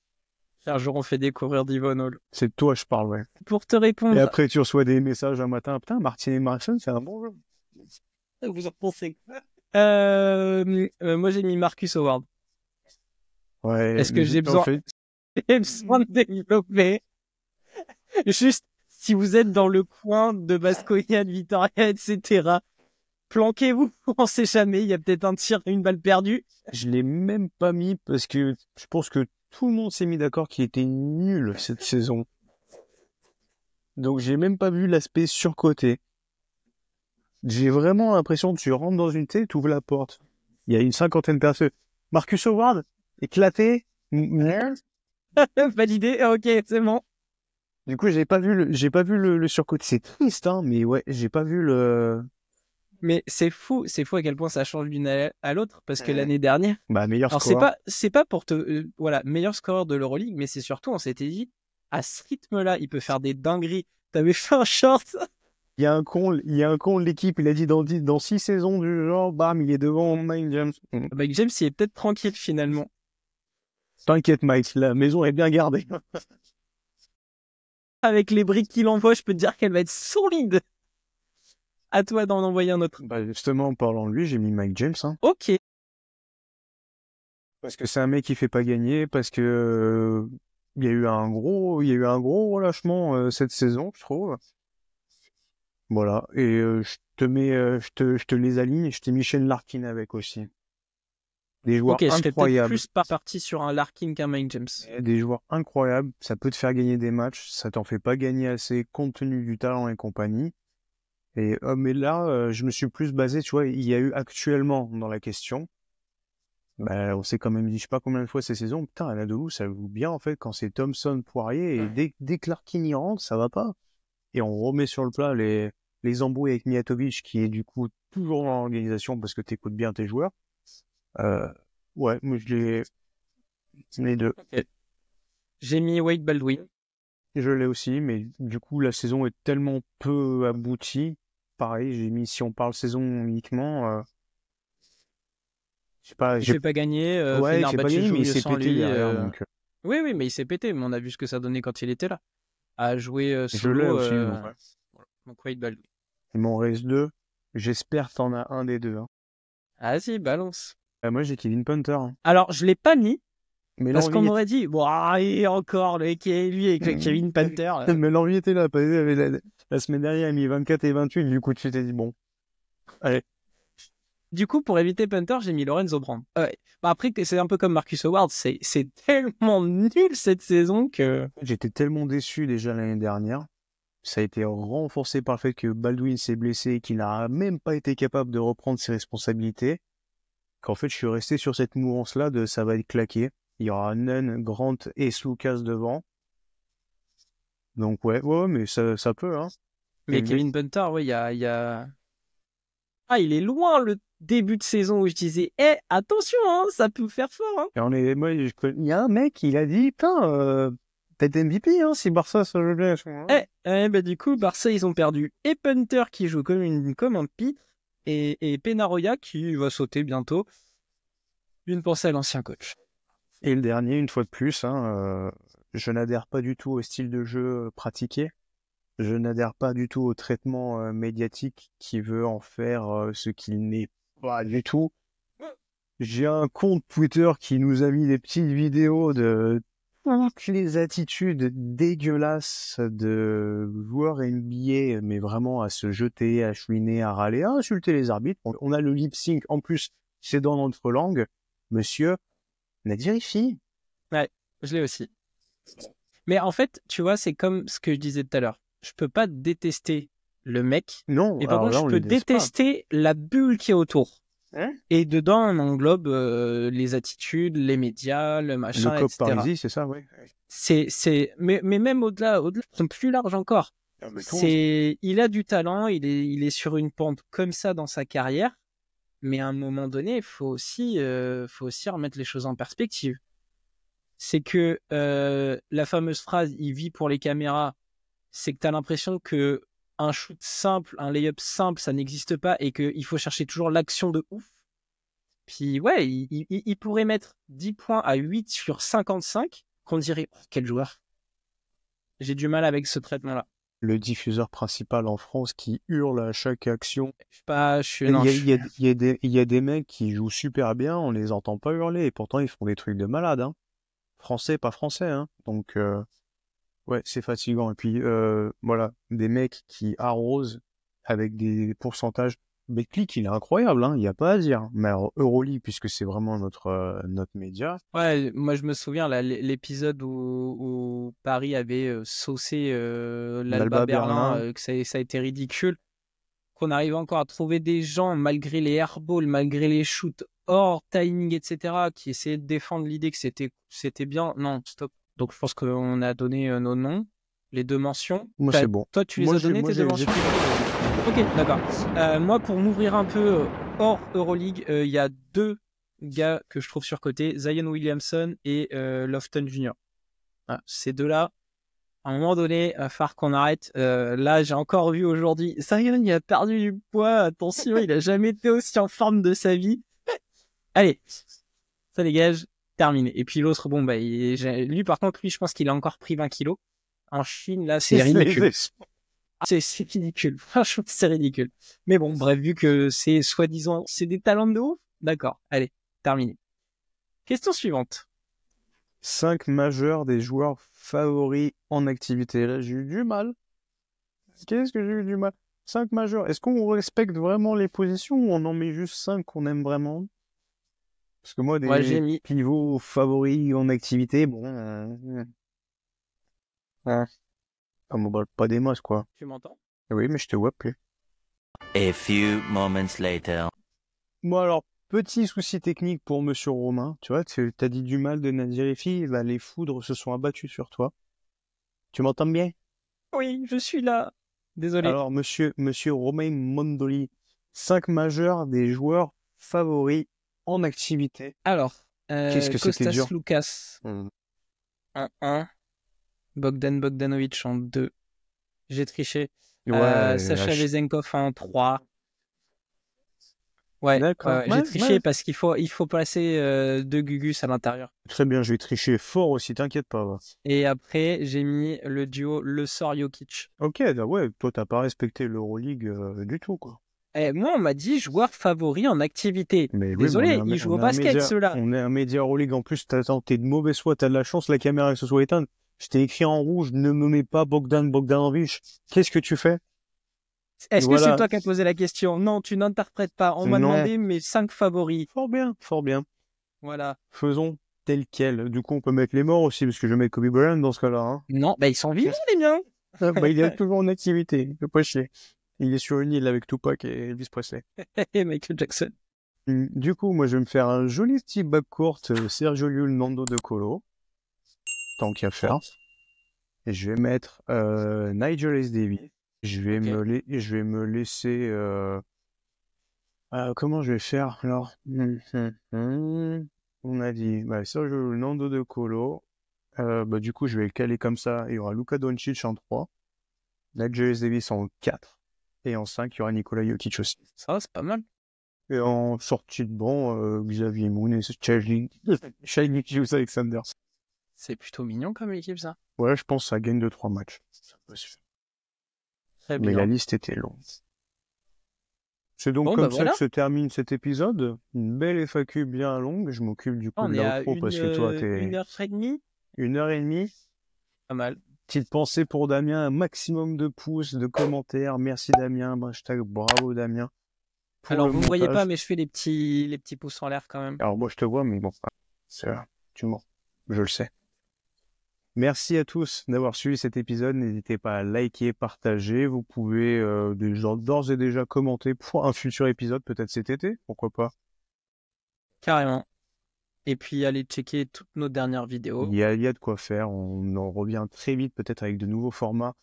Un jour, on fait découvrir Devon Hall. C'est de toi, je parle, ouais. Pour te répondre. Et après, tu reçois des messages un matin. Putain, Martin et Marson, c'est un bon jeu. Vous en pensez quoi? Moi, j'ai mis Marcus Howard. Ouais. Est-ce que j'ai besoin de développer? Juste, si vous êtes dans le coin de Baskonia, de Vitoria, etc., planquez-vous, on sait jamais, il y a peut-être un tir, une balle perdue. Je l'ai même pas mis parce que je pense que tout le monde s'est mis d'accord qu'il était nul cette saison. Donc j'ai même pas vu l'aspect surcoté. J'ai vraiment l'impression que tu rentres dans une tête, tu ouvres la porte. Il y a une 50aine de personnes. Marcus Howard, éclaté. Validé, ok, c'est bon. Du coup, j'ai pas vu le surcoté. C'est triste, hein, mais ouais, j'ai pas vu le... Mais c'est fou à quel point ça change d'une à l'autre, parce que l'année dernière... meilleur Alors, score. c'est pas pour te... voilà, meilleur scoreur de l'Euroleague, mais c'est surtout, on s'était dit, à ce rythme-là, il peut faire des dingueries. T'avais fait un short. Il y a un con de l'équipe, il a dit dans 6 saisons du genre, bam, il est devant Mike James. Mike James, il est peut-être tranquille, finalement. T'inquiète, Mike, la maison est bien gardée. Avec les briques qu'il envoie, je peux te dire qu'elle va être solide. À toi d'en envoyer un autre. Bah, justement, en parlant de lui, j'ai mis Mike James, hein. Ok. Parce que c'est un mec qui fait pas gagner, parce que il y a eu un gros relâchement cette saison, je trouve. Voilà. Et je te les aligne et je t'ai mis Shane Larkin avec aussi. Des joueurs Ok, je serais peut-être incroyables. plus parti sur un Larkin qu'un Mike James. Des joueurs incroyables. Ça peut te faire gagner des matchs. Ça t'en fait pas gagner assez compte tenu du talent et compagnie. Et mais là, je me suis plus basé, tu vois, il y a eu actuellement dans la question. Bah, on s'est quand même dit, je sais pas combien de fois ces saisons, putain, Anadolu, ça joue bien, en fait, quand c'est Thompson, Poirier, et dès que Larkin y rentre, ça va pas. Et on remet sur le plat les embrouilles avec Mijatovic, qui est du coup toujours dans l'organisation parce que t'écoutes bien tes joueurs. Ouais, moi les deux. Okay. J'ai mis Wade Baldwin. Je l'ai aussi, mais du coup, la saison est tellement peu aboutie. Pareil, j'ai mis, si on parle saison uniquement, Il fait pas gagner. Ouais, il fait pas gagner, mais il s'est pété derrière. Donc... Oui, mais il s'est pété. Mais on a vu ce que ça donnait quand il était là. À jouer solo. Je l'ai aussi. Donc Wade Baldwin. Il m'en reste 2. J'espère que t'en as un des deux. Hein. Vas-y, balance. Moi, j'ai Kevin Punter. Hein. Alors, je l'ai pas mis, Mais parce qu'on l'envie m'aurait dit, bon, et encore, lui avec le Kevin Panther. Mais l'envie était là. La semaine dernière, il a mis 24 et 28. Du coup, tu t'es dit, bon, allez. Du coup, pour éviter Panther, j'ai mis Lorenzo Brown. Ouais. Bah, après, c'est un peu comme Marcus Howard, c'est tellement nul cette saison que... J'étais tellement déçu déjà l'année dernière. Ça a été renforcé par le fait que Baldwin s'est blessé et qu'il n'a même pas été capable de reprendre ses responsabilités. Qu'en fait, je suis resté sur cette mouvance-là de ça va être claqué. Il y aura Nunn, Grant et Slucas devant. Donc ouais, mais ça peut, hein. Mais Kevin Panther, ouais, il y a... Ah, il est loin le début de saison où je disais, attention, hein, ça peut faire fort. Hein. Et il y a un mec, il a dit, putain, peut-être MVP, hein, si Barça se joue bien. Bah, du coup, Barça, ils ont perdu. Et Panther qui joue comme un pitre. Et Penaroya qui va sauter bientôt. Une pensée à l'ancien coach. Et le dernier, une fois de plus, hein, je n'adhère pas du tout au style de jeu pratiqué. Je n'adhère pas du tout au traitement médiatique qui veut en faire ce qu'il n'est pas du tout. J'ai un compte Twitter qui nous a mis des petites vidéos de toutes les attitudes dégueulasses de joueurs NBA, mais vraiment à se jeter, à chouiner, à râler, à insulter les arbitres. On a le lip sync, en plus, c'est dans notre langue. Monsieur, Nadirifi. Ouais, je l'ai aussi. Mais en fait, tu vois, c'est comme ce que je disais tout à l'heure. Je peux pas détester le mec. Non, mais par contre, là, je peux détester la bulle qui est autour. Hein et dedans, on englobe les attitudes, les médias, le machin, le COP etc. Parisie, c'est ça, oui. Mais même au-delà, c'est plus large encore. Il a du talent, il est sur une pente comme ça dans sa carrière. Mais à un moment donné, il faut aussi remettre les choses en perspective. C'est que la fameuse phrase « il vit pour les caméras », c'est que tu as l'impression que un shoot simple, un lay-up simple, ça n'existe pas et qu'il faut chercher toujours l'action de ouf. Puis ouais, il pourrait mettre 10 points à 8 sur 55, qu'on dirait oh, quel joueur. J'ai du mal avec ce traitement-là. Le diffuseur principal en France qui hurle à chaque action. Il y a des mecs qui jouent super bien, on les entend pas hurler et pourtant ils font des trucs de malade. Hein. Français, pas français. Hein. Donc ouais, c'est fatigant. Et puis voilà, des mecs qui arrosent avec des pourcentages. Betclic, il est incroyable, hein, il n'y a pas à dire. Mais alors, Euroleague, puisque c'est vraiment notre média. Ouais, moi je me souviens là, l'épisode où Paris avait saucé l'Alba Berlin, que ça a été ridicule. Qu'on arrive encore à trouver des gens, malgré les airballs, malgré les shoots hors timing, etc., qui essayaient de défendre l'idée que c'était bien. Non, stop. Donc je pense qu'on a donné nos noms, les 2 mentions. Moi, c'est bon. Toi, tu les as donnés, tes 2 mentions? Ok, d'accord. Moi, pour m'ouvrir un peu hors Euroleague, il y a 2 gars que je trouve surcotés, Zion Williamson et Lofton Jr. Ah, ces 2-là, à un moment donné, il va falloir qu'on arrête. Là, j'ai encore vu aujourd'hui, Zion, il a perdu du poids. Attention, il a jamais été aussi en forme de sa vie. Allez, ça dégage, terminé. Et puis l'autre, bon, lui, par contre, lui, je pense qu'il a encore pris 20 kilos. En Chine, là, c'est ridicule. C'est ridicule. Franchement, c'est ridicule. Mais bon, bref, vu que c'est soi-disant, c'est des talents de ouf. D'accord. Allez, terminé. Question suivante. 5 majeurs des joueurs favoris en activité. Là, j'ai eu du mal. Qu'est-ce que j'ai eu du mal? 5 majeurs. Est-ce qu'on respecte vraiment les positions ou on en met juste 5 qu'on aime vraiment? Parce que moi, des pivots favoris en activité, bon... pas des masses, quoi. Tu m'entends? Oui, mais je te vois plus. A few moments later. Moi, alors, petit souci technique pour Monsieur Romain. Tu vois, tu as dit du mal de Nadirifi, bah, les foudres se sont abattus sur toi. Tu m'entends bien? Oui, je suis là. Désolé. Alors, Monsieur Romain Mondoli, 5 majeurs des joueurs favoris en activité. Alors, qu'est-ce que c'était dur? Lucas en 1, Bogdanovic en 2. J'ai triché. Ouais, Sacha Vezenkov en 3. Ouais, D'accord. j'ai Ouais, triché ouais. parce il faut placer 2 Gugus à l'intérieur. Très bien, je vais tricher fort aussi, t'inquiète pas. Va. Et après, j'ai mis le duo Le Sort Jokic. Ok, bah ouais, toi t'as pas respecté l'Euroleague du tout, quoi. Et moi, on m'a dit joueur favori en activité. Mais oui, mais Désolé, ils jouent au basket, ceux-là. on est un média Euroleague en plus, t'es de mauvaise foi, t'as de la chance, la caméra se soit éteinte. Je t'ai écrit en rouge, ne me mets pas Bogdanovic. Qu'est-ce que tu fais? Est-ce que c'est Voilà. toi qui as posé la question? Non, tu n'interprètes pas. On m'a Non. demandé mes 5 favoris. Fort bien, fort bien. Voilà. Faisons tel quel. Du coup, on peut mettre les morts aussi, parce que je mets Kobe Bryant dans ce cas-là. Hein. Non, bah ils sont vivants, les miens. Bah, il est toujours en activité, il peut pas chier. Il est sur une île avec Tupac et Elvis Presley. Et Michael Jackson. Du coup, moi, je vais me faire un joli petit backcourt Sergio Llull, Nando De Colo, tant qu'à faire. Et je vais mettre Nigel S. Davis. Je vais me laisser... comment je vais faire alors? On a dit Sergio Llull, Nando De Colo. Du coup, je vais le caler comme ça. Il y aura Luka Doncic en 3, Nigel S. Davis en 4. Et en 5, il y aura Nikola Jokic aussi. Ça va, c'est pas mal. Et en sortie de banc, Xavier Moon et Shai Alexander. C'est plutôt mignon comme équipe, ça. Ouais, je pense que ça gagne 2-3 matchs. Ça peut se faire. Très Mais bien. la liste était longue. C'est donc Bon, comme bah ça voilà. que se termine cet épisode. Une belle FAQ bien longue. Je m'occupe du coup On de est à l'outro parce que toi, t'es 1h30. 1h30. Pas mal. Petite pensée pour Damien, un maximum de pouces, de commentaires. Merci Damien, hashtag bravo Damien. Pour Alors, le vous ne me voyez montage. pas, mais je fais les petits pouces en l'air quand même. Alors moi je te vois, mais bon, tu mens. Je le sais. Merci à tous d'avoir suivi cet épisode. N'hésitez pas à liker, partager. Vous pouvez d'ores et déjà commenter pour un futur épisode, peut-être cet été, pourquoi pas. Carrément. Et puis, allez checker toutes nos dernières vidéos. Il y a de quoi faire. On en revient très vite, peut-être avec de nouveaux formats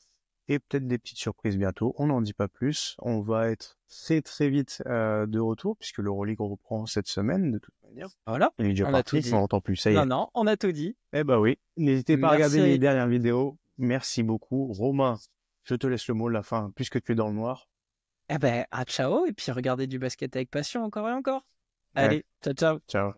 et peut-être des petites surprises bientôt. On n'en dit pas plus. On va être très très vite de retour puisque l'Euroleague reprend cette semaine de toute manière. Voilà. Il est déjà On a parti, tout dit. on n'entend plus. Ça y est. Non, on a tout dit. Eh ben oui, n'hésitez pas à regarder Merci. les dernières vidéos. Merci beaucoup. Romain, je te laisse le mot de la fin, puisque tu es dans le noir. Eh ben, à ciao. Et puis, regardez du basket avec passion encore et encore. Ouais. Allez, ciao, ciao. Ciao.